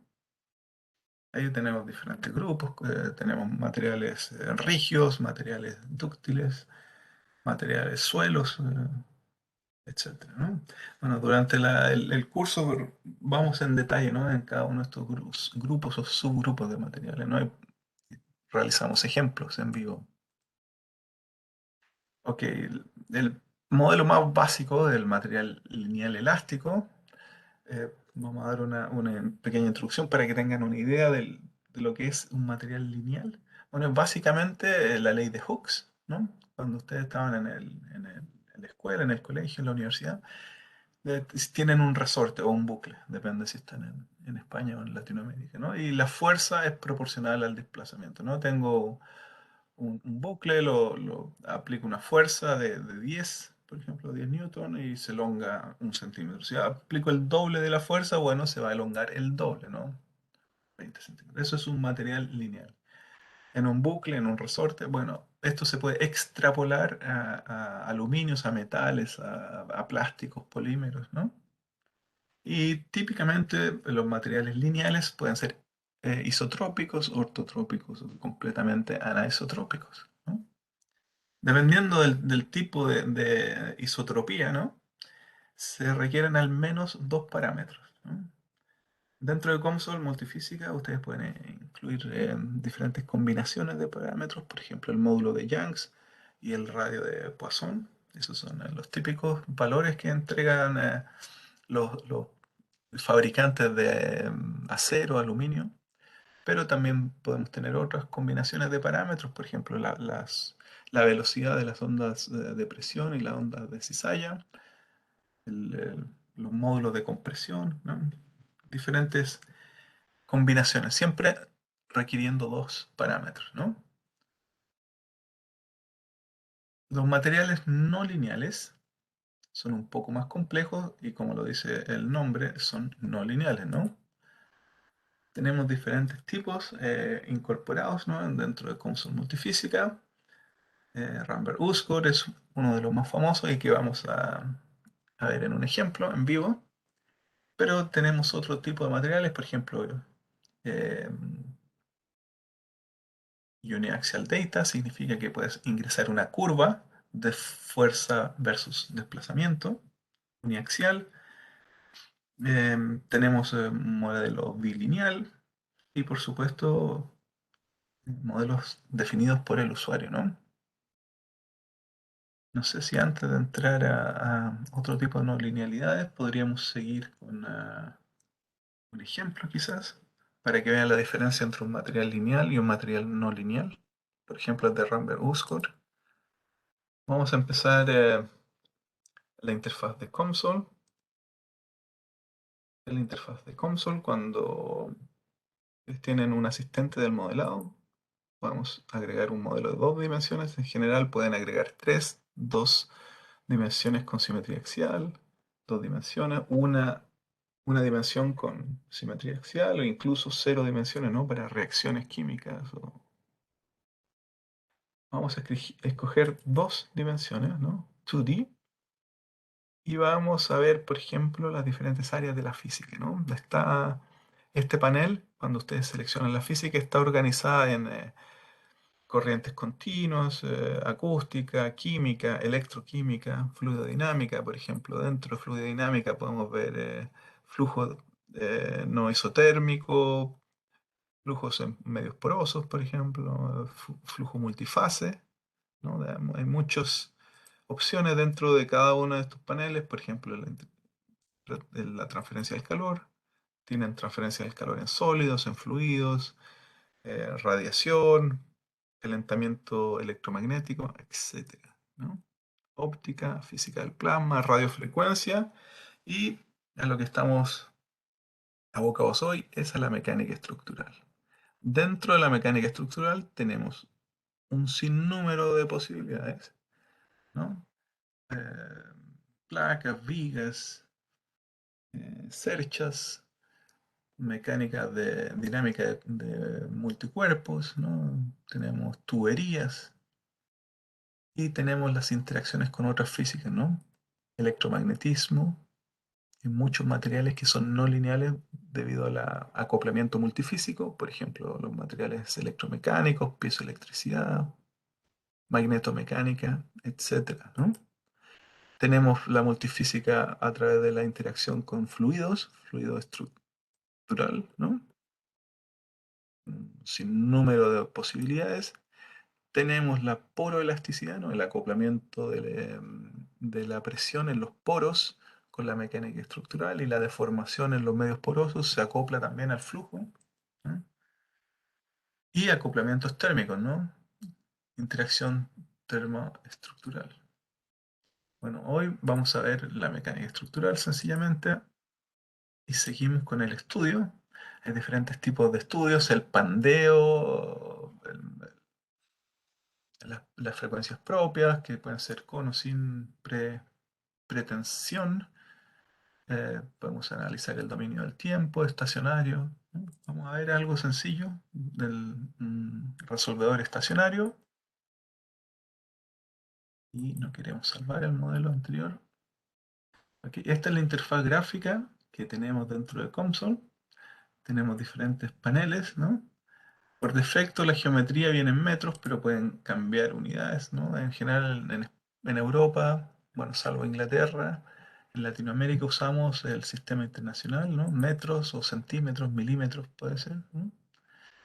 Ahí tenemos diferentes grupos, tenemos materiales rígidos, materiales dúctiles, materiales suelos, etcétera, ¿no? Bueno, durante el curso vamos en detalle, ¿no? En cada uno de estos grupos o subgrupos de materiales, ¿no? Y realizamos ejemplos en vivo. Ok, el modelo más básico del material lineal elástico. Vamos a dar una pequeña introducción para que tengan una idea de lo que es un material lineal. Bueno, es básicamente la ley de Hooke, ¿no? Cuando ustedes estaban en la escuela, en el colegio, en la universidad, tienen un resorte o un bucle, depende si están en España o en Latinoamérica, ¿no? Y la fuerza es proporcional al desplazamiento, ¿no? Tengo un bucle, aplico una fuerza de 10, por ejemplo, 10 newton y se elonga 1 centímetro. Si aplico el doble de la fuerza, bueno, se va a elongar el doble, ¿no? 20 centímetros. Eso es un material lineal. En un bucle, en un resorte, bueno, esto se puede extrapolar a aluminios, a metales, a plásticos, polímeros, ¿no? Y típicamente los materiales lineales pueden ser isotrópicos, ortotrópicos o completamente anisotrópicos, ¿no? Dependiendo del tipo de isotropía, ¿no? Se requieren al menos dos parámetros, ¿no? Dentro de COMSOL multifísica, ustedes pueden incluir diferentes combinaciones de parámetros, por ejemplo, el módulo de Youngs y el radio de Poisson. Esos son los típicos valores que entregan los fabricantes de acero, aluminio, pero también podemos tener otras combinaciones de parámetros, por ejemplo, la velocidad de las ondas de presión y las ondas de cizalla, los módulos de compresión, ¿no? Diferentes combinaciones, siempre requiriendo dos parámetros, ¿no? Los materiales no lineales son un poco más complejos y, como lo dice el nombre, son no lineales, ¿no? Tenemos diferentes tipos incorporados, ¿no? Dentro de COMSOL Multifísica. Rambert-Uskor es uno de los más famosos y que vamos a ver en un ejemplo en vivo. Pero tenemos otro tipo de materiales, por ejemplo, eh, Uniaxial Data significa que puedes ingresar una curva de fuerza versus desplazamiento uniaxial. Tenemos modelo bilineal y, por supuesto, modelos definidos por el usuario, ¿no? No sé si antes de entrar a otro tipo de no linealidades podríamos seguir con un ejemplo quizás para que vean la diferencia entre un material lineal y un material no lineal. Por ejemplo, el de Rambert-Uskor. Vamos a empezar la interfaz de COMSOL. En la interfaz de COMSOL, cuando tienen un asistente del modelado, podemos agregar un modelo de dos dimensiones. En general pueden agregar tres, dos dimensiones con simetría axial, dos dimensiones, una dimensión con simetría axial o incluso cero dimensiones, ¿no? Para reacciones químicas. Vamos a escoger dos dimensiones, ¿no? 2D. Y vamos a ver, por ejemplo, las diferentes áreas de la física, ¿no? Este panel, cuando ustedes seleccionan la física, está organizada en corrientes continuas, acústica, química, electroquímica, fluidodinámica, por ejemplo. Dentro de fluidodinámica podemos ver flujo no isotérmico, flujos en medios porosos, por ejemplo, flujo multifase, ¿no? Hay muchas opciones dentro de cada uno de estos paneles, por ejemplo, la transferencia del calor, tienen transferencia del calor en sólidos, en fluidos, radiación, calentamiento electromagnético, etcétera, ¿no? Óptica, física del plasma, radiofrecuencia y a lo que estamos abocados hoy es a la mecánica estructural. Dentro de la mecánica estructural tenemos un sinnúmero de posibilidades, ¿no? Eh, placas, vigas, cerchas, mecánica de dinámica de multicuerpos, ¿no? Tenemos tuberías y tenemos las interacciones con otras físicas, ¿no? Electromagnetismo y muchos materiales que son no lineales debido al acoplamiento multifísico, por ejemplo, los materiales electromecánicos, piezoelectricidad, magnetomecánica, etcétera, ¿no? Tenemos la multifísica a través de la interacción con fluidos, fluido estructural, ¿no? Sin número de posibilidades. Tenemos la poroelasticidad, ¿no? El acoplamiento de la presión en los poros con la mecánica estructural y la deformación en los medios porosos se acopla también al flujo, ¿no? Y acoplamientos térmicos, ¿no? Interacción termoestructural. Bueno, hoy vamos a ver la mecánica estructural sencillamente y seguimos con el estudio. Hay diferentes tipos de estudios, el pandeo, las frecuencias propias, que pueden ser con o sin pretensión. Podemos analizar el dominio del tiempo, estacionario, ¿no? Vamos a ver algo sencillo del resolvedor estacionario. Y no queremos salvar el modelo anterior. Aquí, esta es la interfaz gráfica que tenemos dentro de COMSOL. Tenemos diferentes paneles, ¿no? Por defecto la geometría viene en metros, pero pueden cambiar unidades, ¿no? En general en Europa, bueno, salvo Inglaterra, En Latinoamérica usamos el sistema internacional, ¿no? Metros o centímetros, milímetros puede ser, ¿no?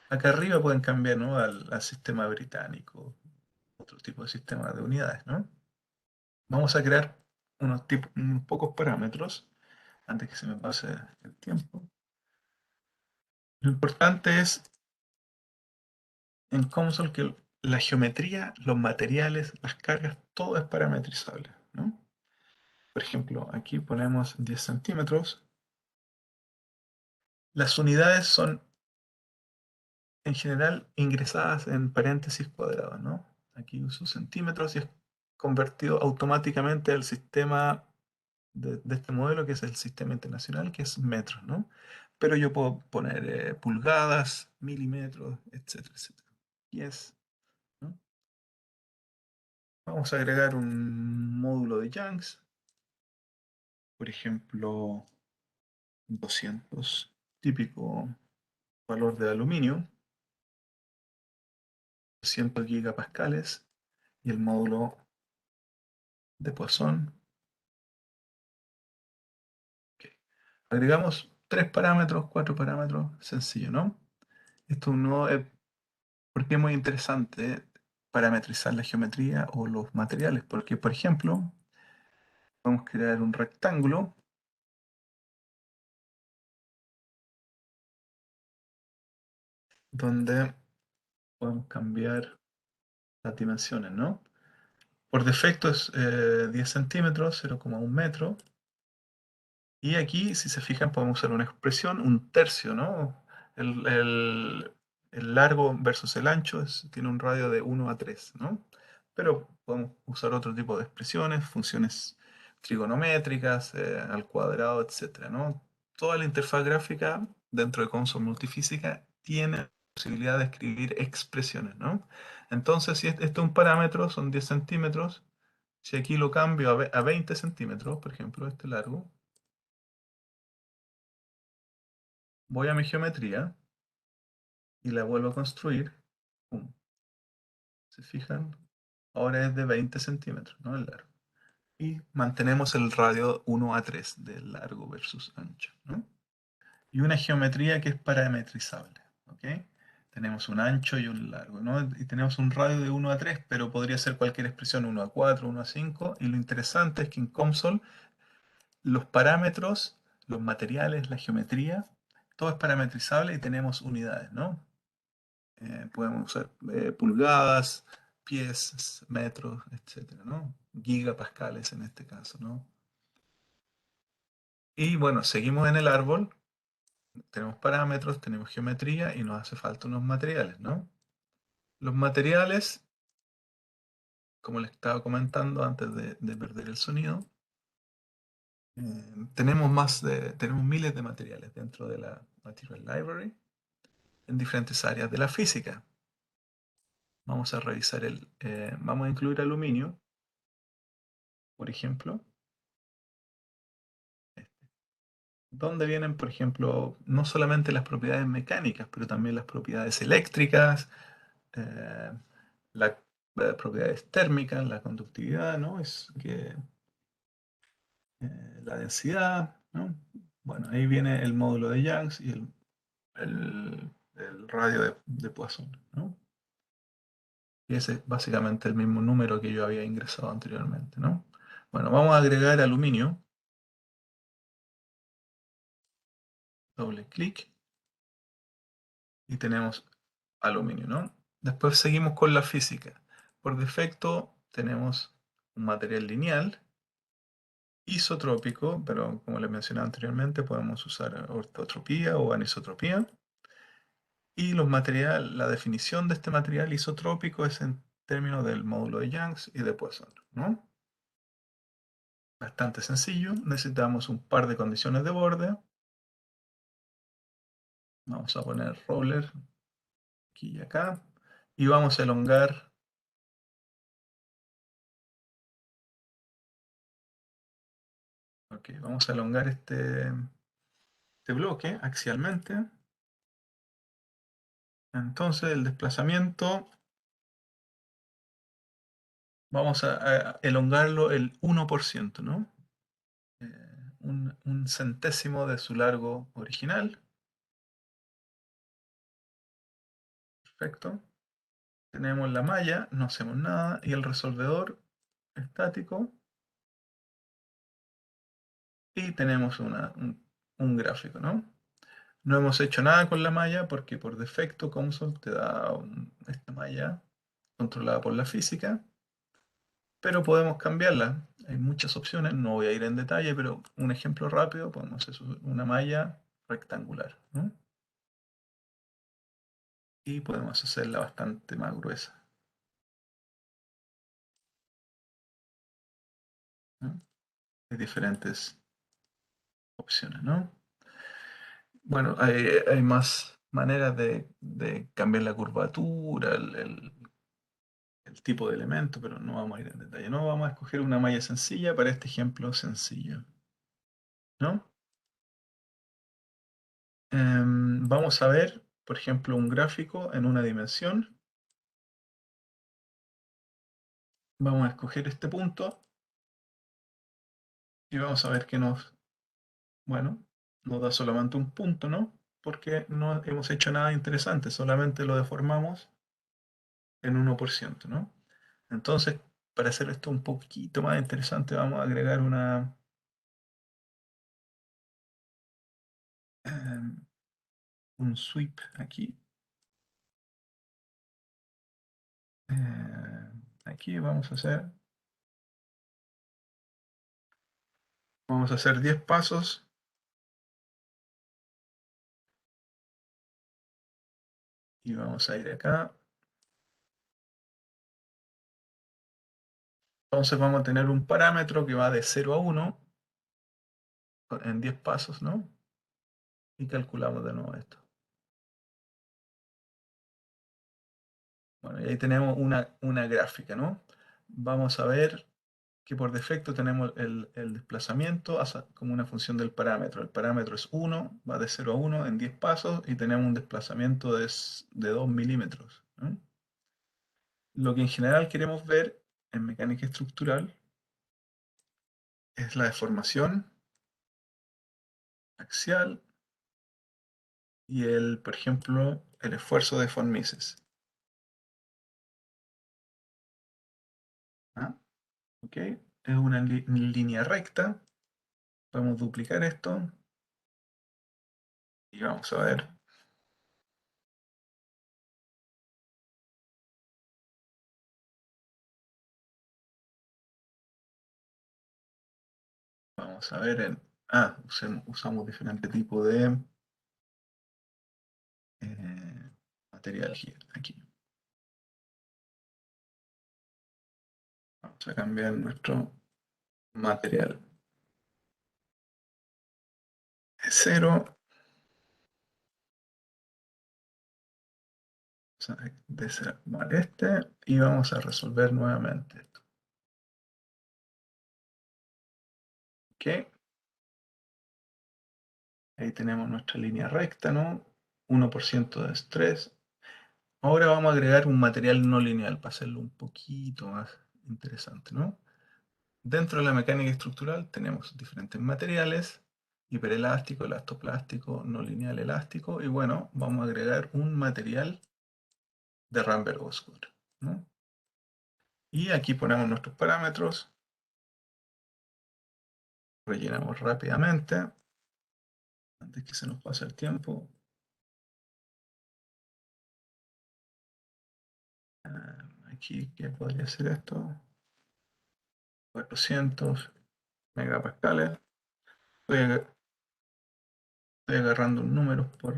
Acá arriba pueden cambiar, ¿no? Al sistema británico, otro tipo de sistema de unidades, ¿no? Vamos a crear unos pocos parámetros antes que se me pase el tiempo. Lo importante es en Console que la geometría, los materiales, las cargas, todo es parametrizable, ¿no? Por ejemplo, aquí ponemos 10 centímetros. Las unidades son en general ingresadas en paréntesis cuadrados, ¿no? Aquí uso centímetros y es convertido automáticamente al sistema de este modelo, que es el sistema internacional, que es metros, ¿no? Pero yo puedo poner pulgadas, milímetros, etcétera, etcétera. Y es, ¿no? Vamos a agregar un módulo de Young's, por ejemplo, 200, típico valor de aluminio, 200 gigapascales, y el módulo de Poisson. Ok. Agregamos 3 parámetros, 4 parámetros, sencillo, ¿no? Esto no es porque es muy interesante parametrizar la geometría o los materiales, porque, por ejemplo, podemos crear un rectángulo donde podemos cambiar las dimensiones, ¿no? Por defecto es 10 centímetros, 0,1 metro. Y aquí, si se fijan, podemos usar una expresión, un tercio, ¿no? El, el- el largo versus el ancho tiene un radio de 1 a 3, ¿no? Pero podemos usar otro tipo de expresiones, funciones trigonométricas, al cuadrado, etcétera, ¿no? Toda la interfaz gráfica dentro de Console Multifísica tiene la posibilidad de escribir expresiones, ¿no? Entonces, si este es un parámetro, son 10 centímetros. Si aquí lo cambio a 20 centímetros, por ejemplo, este largo, voy a mi geometría y la vuelvo a construir. Pum. ¿Se fijan? Ahora es de 20 centímetros, ¿no? El largo. Y mantenemos el radio 1 a 3 del largo versus ancho, ¿no? Y una geometría que es parametrizable, ¿ok? Tenemos un ancho y un largo, ¿no? Y tenemos un radio de 1 a 3, pero podría ser cualquier expresión, 1 a 4, 1 a 5. Y lo interesante es que en COMSOL los parámetros, los materiales, la geometría, todo es parametrizable y tenemos unidades, ¿no? Podemos usar pulgadas, pies, metros, etcétera, ¿no? Gigapascales en este caso, ¿no? Y bueno, seguimos en el árbol, tenemos parámetros, tenemos geometría y nos hace falta unos materiales, ¿no? Los materiales, como les estaba comentando antes de perder el sonido, tenemos miles de materiales dentro de la Material Library en diferentes áreas de la física. Vamos a revisar vamos a incluir aluminio, por ejemplo, donde vienen, por ejemplo, no solamente las propiedades mecánicas, pero también las propiedades eléctricas, eh, las propiedades térmicas, la conductividad, ¿no? La densidad, ¿no? Bueno, ahí viene el módulo de Young's y el radio de Poisson, ¿no? Y ese es básicamente el mismo número que yo había ingresado anteriormente, ¿no? Bueno, vamos a agregar aluminio. Doble clic y tenemos aluminio, ¿no? Después seguimos con la física. Por defecto tenemos un material lineal, isotrópico, pero como les mencioné anteriormente, podemos usar ortotropía o anisotropía. Y la definición de este material isotrópico es en términos del módulo de Young's y de Poisson, ¿no? Bastante sencillo. Necesitamos un par de condiciones de borde. Vamos a poner roller aquí y acá. Y vamos a elongar. Ok, vamos a elongar este bloque axialmente. Entonces el desplazamiento vamos a elongarlo el 1%, ¿no? un centésimo de su largo original. Perfecto. Tenemos la malla, no hacemos nada, y el resolvedor estático. Y tenemos un gráfico, ¿no? No hemos hecho nada con la malla porque por defecto COMSOL te da esta malla controlada por la física, pero podemos cambiarla. Hay muchas opciones, no voy a ir en detalle, pero un ejemplo rápido, podemos hacer una malla rectangular, ¿no? Y podemos hacerla bastante más gruesa, ¿no? Hay diferentes opciones, ¿no? Bueno, hay más maneras de cambiar la curvatura, el tipo de elemento, pero no vamos a ir en detalle. No vamos a escoger una malla sencilla para este ejemplo sencillo, ¿no? Vamos a ver, por ejemplo, un gráfico en una dimensión. Vamos a escoger este punto y vamos a ver que bueno, nos da solamente un punto, ¿no? Porque no hemos hecho nada interesante, solamente lo deformamos en 1%, ¿no? Entonces, para hacer esto un poquito más interesante, vamos a agregar em, un sweep aquí. Aquí vamos a hacer 10 pasos y vamos a ir acá. Entonces vamos a tener un parámetro que va de 0 a 1 en 10 pasos, ¿no? Y calculamos de nuevo esto. Bueno, y ahí tenemos una gráfica, ¿no? Vamos a ver que por defecto tenemos el desplazamiento como una función del parámetro. El parámetro es 1, va de 0 a 1 en 10 pasos y tenemos un desplazamiento de 2 milímetros, ¿no? Lo que en general queremos ver en mecánica estructural es la deformación axial y por ejemplo, el esfuerzo de von Mises. ¿Ah? ¿Ok? Es una línea recta. Podemos duplicar esto y vamos a ver. Vamos a ver usamos diferentes tipos de material aquí. Vamos a cambiar nuestro material. Es 0. Vamos a desarmar este y vamos a resolver nuevamente esto. ¿Ok? Ahí tenemos nuestra línea recta, ¿no? 1% de estrés. Ahora vamos a agregar un material no lineal para hacerlo un poquito más interesante, ¿no? Dentro de la mecánica estructural tenemos diferentes materiales: hiperelástico, elastoplástico, no lineal elástico, y bueno, vamos a agregar un material de Ramberg-Osgood, ¿no? Y aquí ponemos nuestros parámetros, rellenamos rápidamente, antes que se nos pase el tiempo. Aquí, ¿qué podría ser esto? 400 megapascales. Estoy, agarrando un número por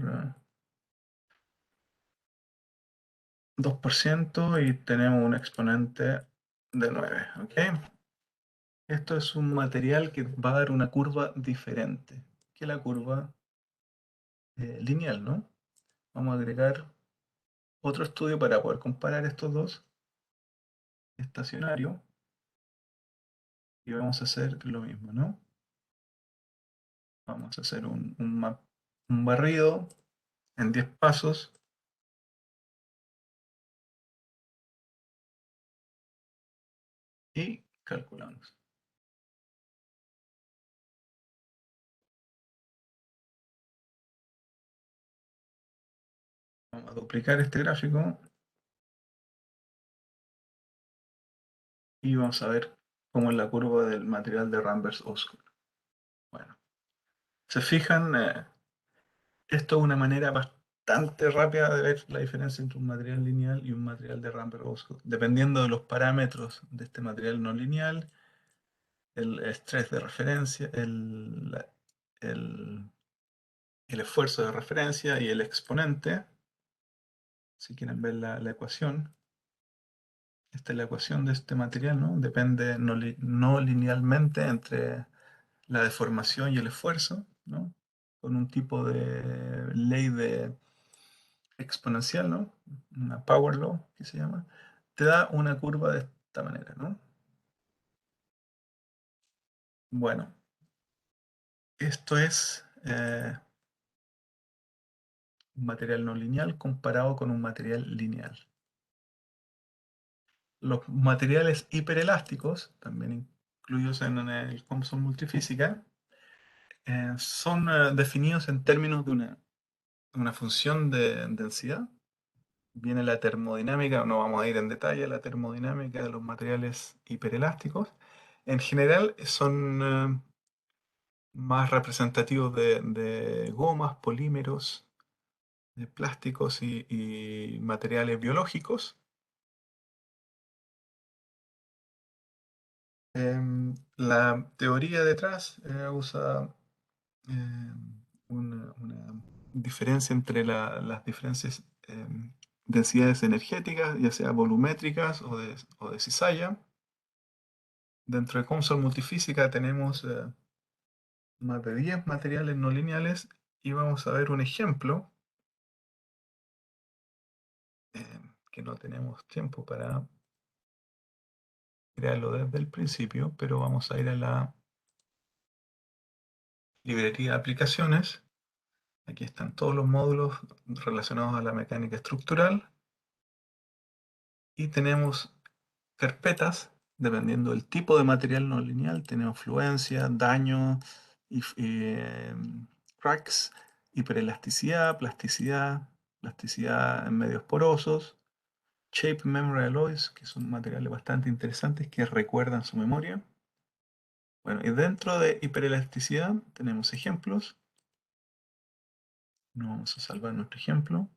2% y tenemos un exponente de 9, ¿ok? Esto es un material que va a dar una curva diferente que la curva lineal, ¿no? Vamos a agregar otro estudio para poder comparar estos dos, estacionario, y vamos a hacer lo mismo, ¿no? Vamos a hacer un barrido en 10 pasos y calculamos. Vamos a duplicar este gráfico y vamos a ver cómo es la curva del material de Rambers-Osgood. Bueno, se fijan, esto es una manera bastante rápida de ver la diferencia entre un material lineal y un material de Rambers-Osgood. Dependiendo de los parámetros de este material no lineal, el estrés de referencia, el, el esfuerzo de referencia y el exponente, si quieren ver la ecuación, esta es la ecuación de este material, ¿no? Depende no linealmente entre la deformación y el esfuerzo, ¿no? Con un tipo de ley de exponencial, ¿no? Una power law, que se llama, te da una curva de esta manera, ¿no? Bueno, esto es un material no lineal comparado con un material lineal. Los materiales hiperelásticos, también incluidos en el Thomson Multifísica, son definidos en términos de una función de densidad. Viene la termodinámica, no vamos a ir en detalle a la termodinámica de los materiales hiperelásticos. En general son más representativos de gomas, polímeros, de plásticos y materiales biológicos. La teoría detrás usa una diferencia entre las diferentes densidades energéticas, ya sea volumétricas o de cizalla. Dentro de Comsol Multifísica tenemos más de 10 materiales no lineales y vamos a ver un ejemplo que no tenemos tiempo para crearlo desde el principio, pero vamos a ir a la librería de aplicaciones. Aquí están todos los módulos relacionados a la mecánica estructural y tenemos carpetas dependiendo del tipo de material no lineal. Tenemos fluencia, daño, cracks, hiperelasticidad, plasticidad en medios porosos, shape memory alloys, que son materiales bastante interesantes que recuerdan su memoria. Bueno, y dentro de hiperelasticidad tenemos ejemplos. No vamos a salvar nuestro ejemplo.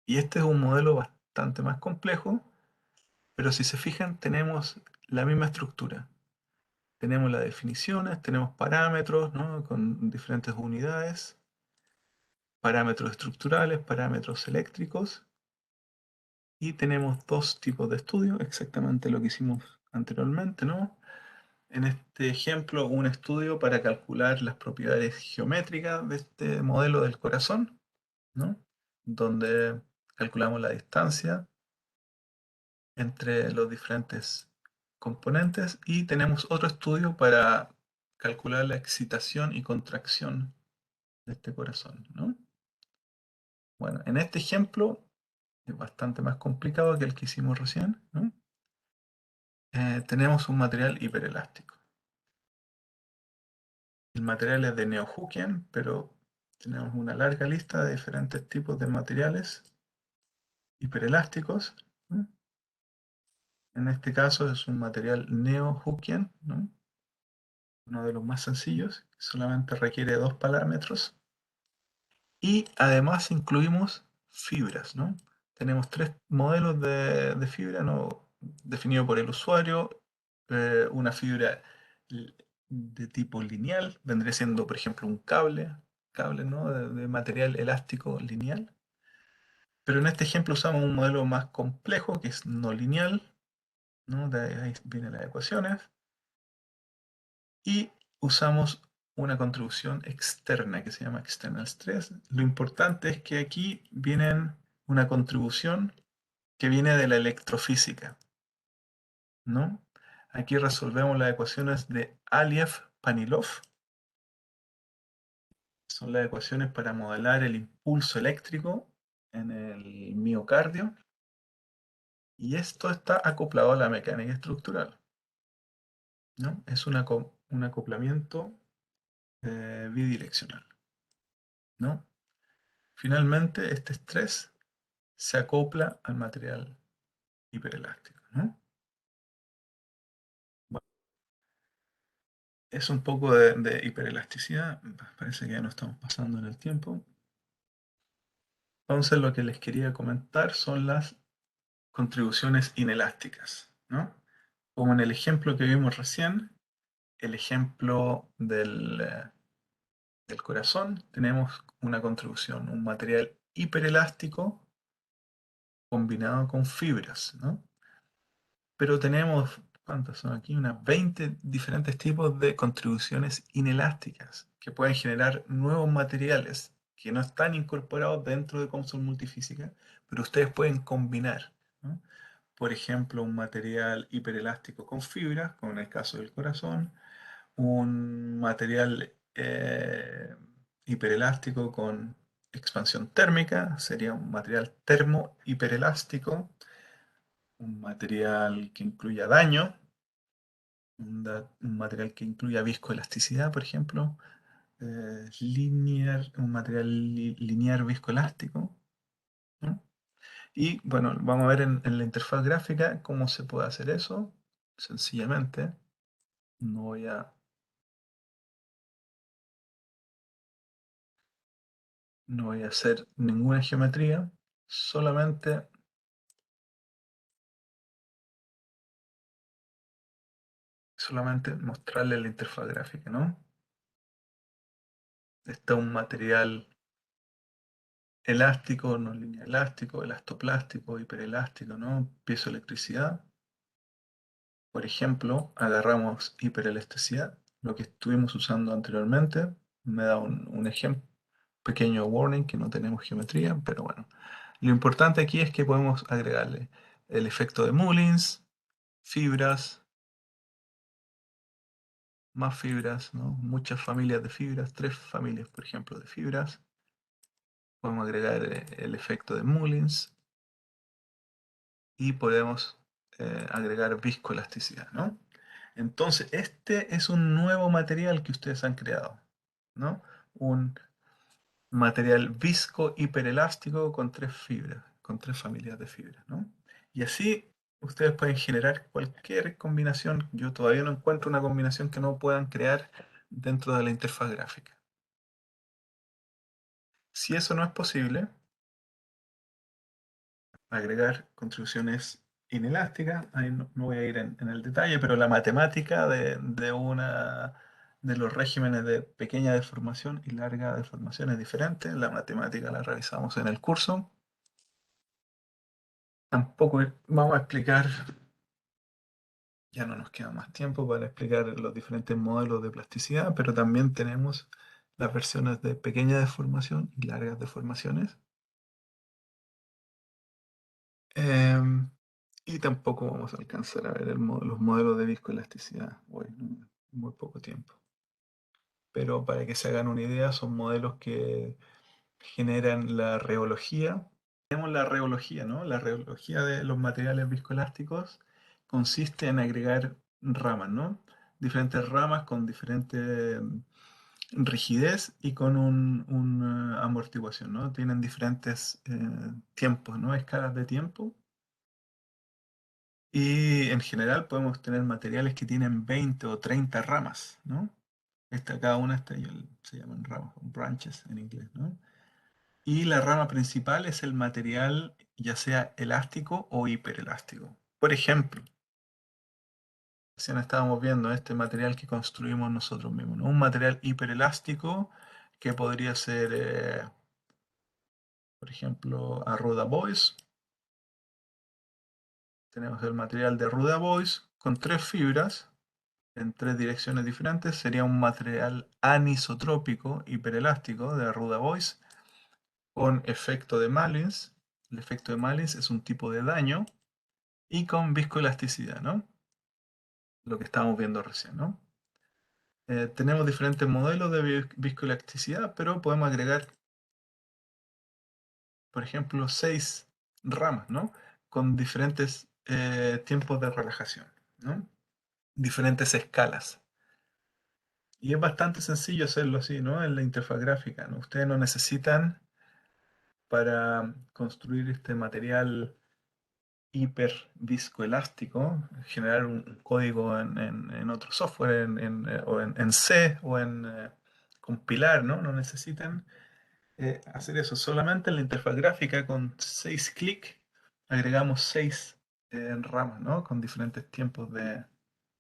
Y este es un modelo bastante más complejo, pero si se fijan tenemos la misma estructura. Tenemos las definiciones, tenemos parámetros, ¿no? Con diferentes unidades, parámetros estructurales, parámetros eléctricos, y tenemos dos tipos de estudio, exactamente lo que hicimos anteriormente, ¿no? En este ejemplo, un estudio para calcular las propiedades geométricas de este modelo del corazón, ¿no? Donde calculamos la distancia entre los diferentes componentes y tenemos otro estudio para calcular la excitación y contracción de este corazón, ¿no? Bueno, en este ejemplo es bastante más complicado que el que hicimos recién, ¿no? Tenemos un material hiperelástico. El material es de Neo-Hookean, pero tenemos una larga lista de diferentes tipos de materiales hiperelásticos, ¿no? En este caso es un material Neo-Hookean, ¿no? Uno de los más sencillos, solamente requiere dos parámetros. Y además incluimos fibras, ¿no? Tenemos tres modelos de fibra, ¿no? Definido por el usuario. Una fibra de tipo lineal, vendría siendo, por ejemplo, un cable, ¿no? De material elástico lineal. Pero en este ejemplo usamos un modelo más complejo, que es no lineal, ¿no? De ahí vienen las ecuaciones. Y usamos una contribución externa que se llama external stress. Lo importante es que aquí viene una contribución que viene de la electrofísica, ¿no? Aquí resolvemos las ecuaciones de Aliev-Panilov. Son las ecuaciones para modelar el impulso eléctrico en el miocardio. Y esto está acoplado a la mecánica estructural, ¿no? Es un acoplamiento bidireccional, ¿no? finalmente este estrés se acopla al material hiperelástico, ¿no? Bueno, es un poco de hiperelasticidad. Parece que ya no estamos pasando en el tiempo. Entonces lo que les quería comentar son las contribuciones inelásticas, ¿no? Como en el ejemplo que vimos recién, el ejemplo del corazón, tenemos una contribución, un material hiperelástico combinado con fibras, ¿no? Pero tenemos, ¿cuántas son aquí? Unas 20 diferentes tipos de contribuciones inelásticas que pueden generar nuevos materiales que no están incorporados dentro de Comsol Multifísica, pero ustedes pueden combinar, ¿no? Por ejemplo, un material hiperelástico con fibras, como en el caso del corazón, un material hiperelástico con expansión térmica, sería un material termo hiperelástico, un material que incluya daño, un material que incluya viscoelasticidad, por ejemplo, un material lineal viscoelástico, ¿no? Y bueno, vamos a ver en la interfaz gráfica cómo se puede hacer eso. Sencillamente, no voy a, no voy a hacer ninguna geometría, solamente, solamente mostrarle la interfaz gráfica, ¿no? Está un material elástico, no lineal elástico, elastoplástico, hiperelástico, ¿no? Piezoelectricidad. Por ejemplo, agarramos hiperelasticidad, lo que estuvimos usando anteriormente. Me da un ejemplo, pequeño warning que no tenemos geometría, pero bueno. Lo importante aquí es que podemos agregarle el efecto de Mullins, fibras, más fibras, ¿no? Muchas familias de fibras, 3 familias, por ejemplo, de fibras. Podemos agregar el efecto de Mullins y podemos agregar viscoelasticidad, ¿no? Entonces, este es un nuevo material que ustedes han creado, ¿no? Un material visco hiperelástico con 3 fibras, con 3 familias de fibras, ¿no? Y así ustedes pueden generar cualquier combinación. Yo todavía no encuentro una combinación que no puedan crear dentro de la interfaz gráfica. Si eso no es posible, agregar contribuciones inelásticas. Ahí no voy a ir en el detalle, pero la matemática de los regímenes de pequeña deformación y larga deformación es diferente. La matemática la realizamos en el curso. Tampoco vamos a explicar, ya no nos queda más tiempo para explicar los diferentes modelos de plasticidad, pero también tenemos las versiones de pequeña deformación y largas deformaciones. Em, y tampoco vamos a alcanzar a ver los modelos de viscoelasticidad hoy, ¿no? Muy poco tiempo. Pero para que se hagan una idea, son modelos que generan la reología. Tenemos la reología, ¿no? La reología de los materiales viscoelásticos consiste en agregar ramas, ¿no? Diferentes ramas con diferente rigidez y con una amortiguación, ¿no? Tienen diferentes tiempos, ¿no? Escalas de tiempo. Y en general podemos tener materiales que tienen 20 o 30 ramas, ¿no? Cada una se llaman ramas, o branches en inglés, ¿no? Y la rama principal es el material ya sea elástico o hiperelástico. Por ejemplo, recién estábamos viendo este material que construimos nosotros mismos, ¿no? Un material hiperelástico que podría ser, por ejemplo, Arruda Boys. Tenemos el material de Ruda Boys con 3 fibras en 3 direcciones diferentes. Sería un material anisotrópico hiperelástico de Arruda Boys con efecto de Malins. El efecto de Malins es un tipo de daño y con viscoelasticidad, ¿no? Lo que estábamos viendo recién, ¿no? Tenemos diferentes modelos de viscoelasticidad, pero podemos agregar, por ejemplo, 6 ramas, ¿no? Con diferentes tiempos de relajación, ¿no? Diferentes escalas. Y es bastante sencillo hacerlo así, ¿no? En la interfaz gráfica, ¿no? Ustedes no necesitan para construir este material hiper viscoelástico, generar un código en otro software, o en C o en compilar, ¿no? No necesitan hacer eso. Solamente en la interfaz gráfica con 6 clics agregamos 6 ramas, ¿no? Con diferentes tiempos de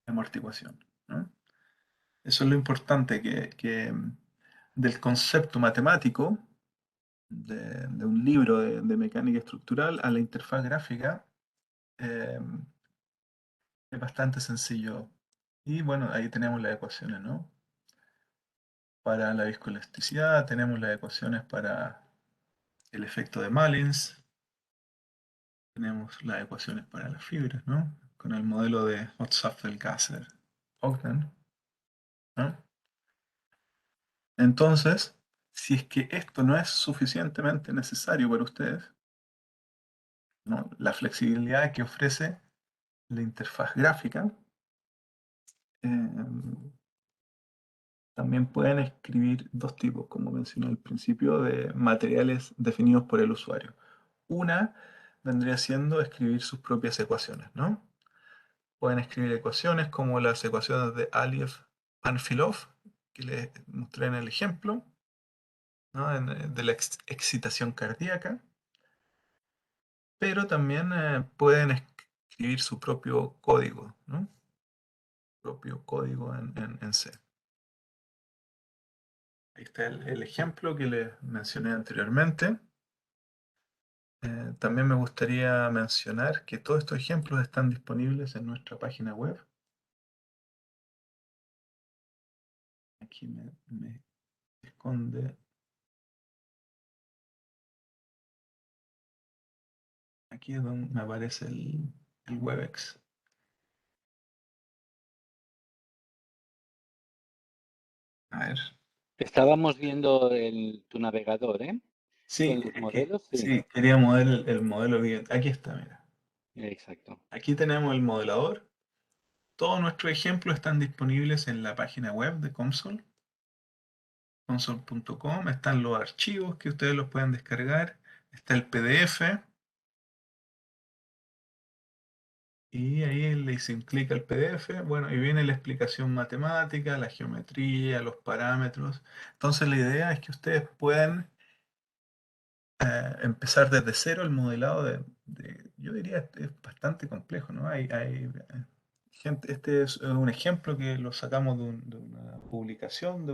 amortiguación, ¿no? Eso es lo importante, del concepto matemático de un libro de mecánica estructural a la interfaz gráfica eh, es bastante sencillo. Y bueno, ahí tenemos las ecuaciones, ¿no? Para la viscoelasticidad tenemos las ecuaciones para el efecto de Mullins, tenemos las ecuaciones para las fibras, ¿no? Con el modelo de Hotshafter-Gasser-Ogden, ¿no? Entonces, si es que esto no es suficientemente necesario para ustedes, ¿no? La flexibilidad que ofrece la interfaz gráfica, eh, también pueden escribir dos tipos, como mencioné al principio, de materiales definidos por el usuario. Una vendría siendo escribir sus propias ecuaciones, ¿no? Pueden escribir ecuaciones como las ecuaciones de Aliev-Panfilov, que les mostré en el ejemplo, ¿no? De la excitación cardíaca, pero también pueden escribir su propio código, ¿no? Propio código en C. Ahí está el ejemplo que les mencioné anteriormente. También me gustaría mencionar que todos estos ejemplos están disponibles en nuestra página web. Aquí me esconde. Aquí es donde me aparece el Webex. A ver. Estábamos viendo tu navegador, ¿eh? Sí, Con los es que modelos, sí. sí, queríamos ver el modelo bien. Aquí está, mira. Exacto. Aquí tenemos el modelador. Todos nuestros ejemplos están disponibles en la página web de Console, console.com. Están los archivos que ustedes los pueden descargar. Está el PDF. Y ahí le dicen clic al PDF, bueno, y viene la explicación matemática, la geometría, los parámetros. Entonces la idea es que ustedes puedan empezar desde cero el modelado yo diría, es bastante complejo, ¿no? Gente, este es un ejemplo que lo sacamos de una publicación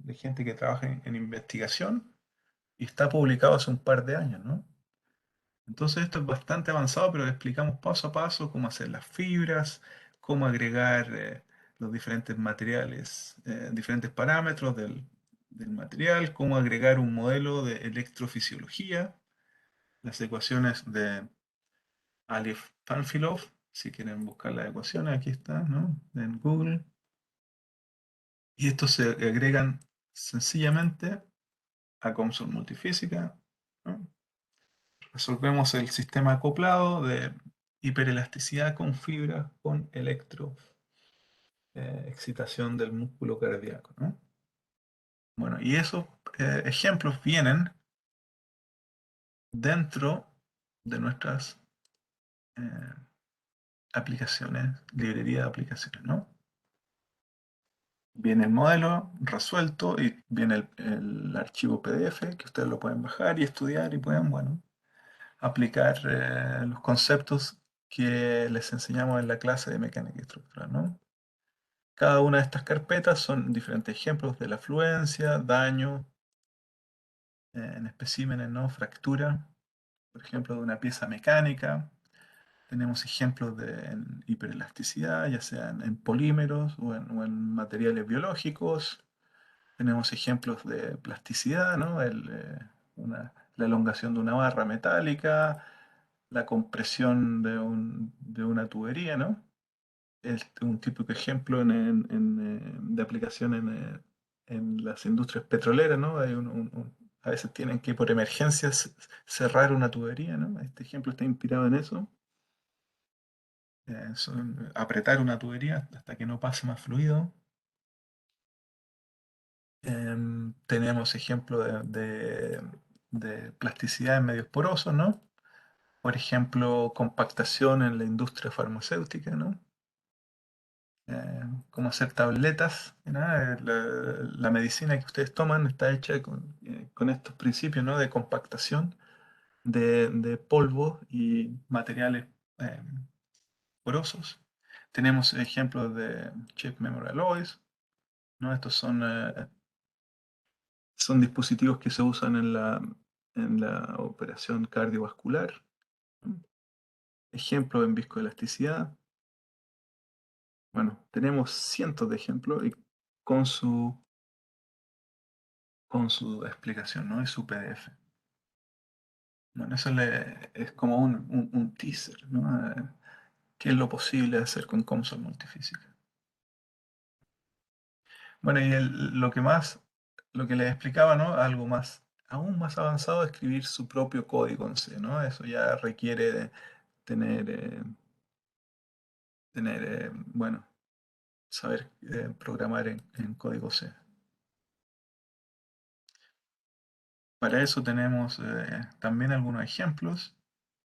de gente que trabaja en investigación y está publicado hace un par de años, ¿no? Entonces esto es bastante avanzado, pero le explicamos paso a paso cómo hacer las fibras, cómo agregar los diferentes materiales, diferentes parámetros del material, cómo agregar un modelo de electrofisiología, las ecuaciones de Alif-Panfilov, si quieren buscar las ecuaciones, aquí está, ¿no? En Google. Y estos se agregan sencillamente a COMSOL Multifísica, ¿no? Resolvemos el sistema acoplado de hiperelasticidad con fibra con excitación del músculo cardíaco, ¿no? Bueno, y esos ejemplos vienen dentro de nuestras eh, aplicaciones, librería de aplicaciones, ¿no? Viene el modelo resuelto y viene el archivo PDF que ustedes lo pueden bajar y estudiar y pueden, bueno, aplicar los conceptos que les enseñamos en la clase de mecánica estructural, ¿no? Cada una de estas carpetas son diferentes ejemplos de la fluencia, daño en especímenes, ¿no? Fractura, por ejemplo, de una pieza mecánica. Tenemos ejemplos de hiperelasticidad, ya sean en polímeros o en materiales biológicos. Tenemos ejemplos de plasticidad, ¿no? La elongación de una barra metálica, la compresión de una tubería, ¿no? Es un típico ejemplo de aplicación en las industrias petroleras, ¿no? A veces tienen que por emergencias cerrar una tubería, ¿no? Este ejemplo está inspirado en eso. Apretar una tubería hasta que no pase más fluido. Tenemos ejemplos de de plasticidad en medios porosos, ¿no? Por ejemplo, compactación en la industria farmacéutica, ¿no? Cómo hacer tabletas, ¿no? La medicina que ustedes toman está hecha con estos principios, ¿no? De compactación de polvo y materiales eh, porosos. Tenemos ejemplos de chip memory alloys, ¿no? Estos son dispositivos que se usan en la operación cardiovascular, ¿no? Ejemplos en viscoelasticidad. Bueno, tenemos cientos de ejemplos y con su, con su explicación, ¿no? Y su PDF. Bueno, eso es como un teaser, ¿no? ¿Qué es lo posible hacer con COMSOL multifísica? Bueno, y lo que les explicaba, ¿no? Algo más, aún más avanzado, escribir su propio código en C, ¿no? Eso ya requiere de tener, bueno, saber programar en código C. Para eso tenemos también algunos ejemplos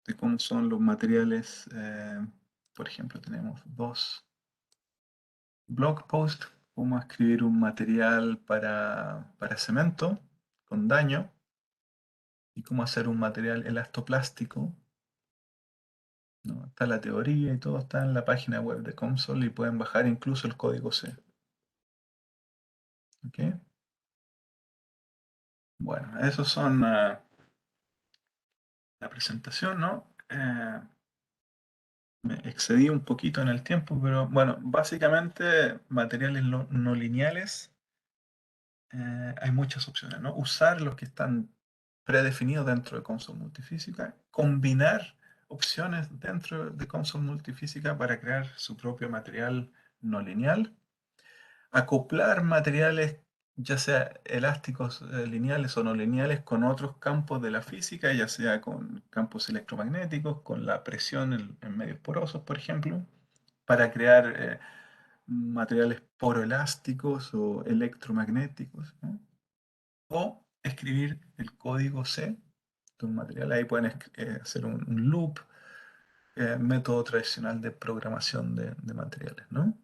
de cómo son los materiales. Por ejemplo, tenemos dos blog posts, cómo escribir un material para cemento con daño y cómo hacer un material elastoplástico, ¿no? Está la teoría y todo está en la página web de COMSOL y pueden bajar incluso el código C. ¿Ok? Bueno, esos son la presentación, ¿no? Me excedí un poquito en el tiempo, pero bueno, básicamente materiales no lineales, hay muchas opciones, ¿no? Usar los que están predefinidos dentro de COMSOL multifísica, combinar opciones dentro de COMSOL multifísica para crear su propio material no lineal, acoplar materiales ya sea elásticos lineales o no lineales con otros campos de la física, ya sea con campos electromagnéticos, con la presión en medios porosos, por ejemplo, para crear materiales poroelásticos o electromagnéticos, ¿no? O escribir el código C de un material. Ahí pueden hacer un loop, método tradicional de programación de materiales, ¿no?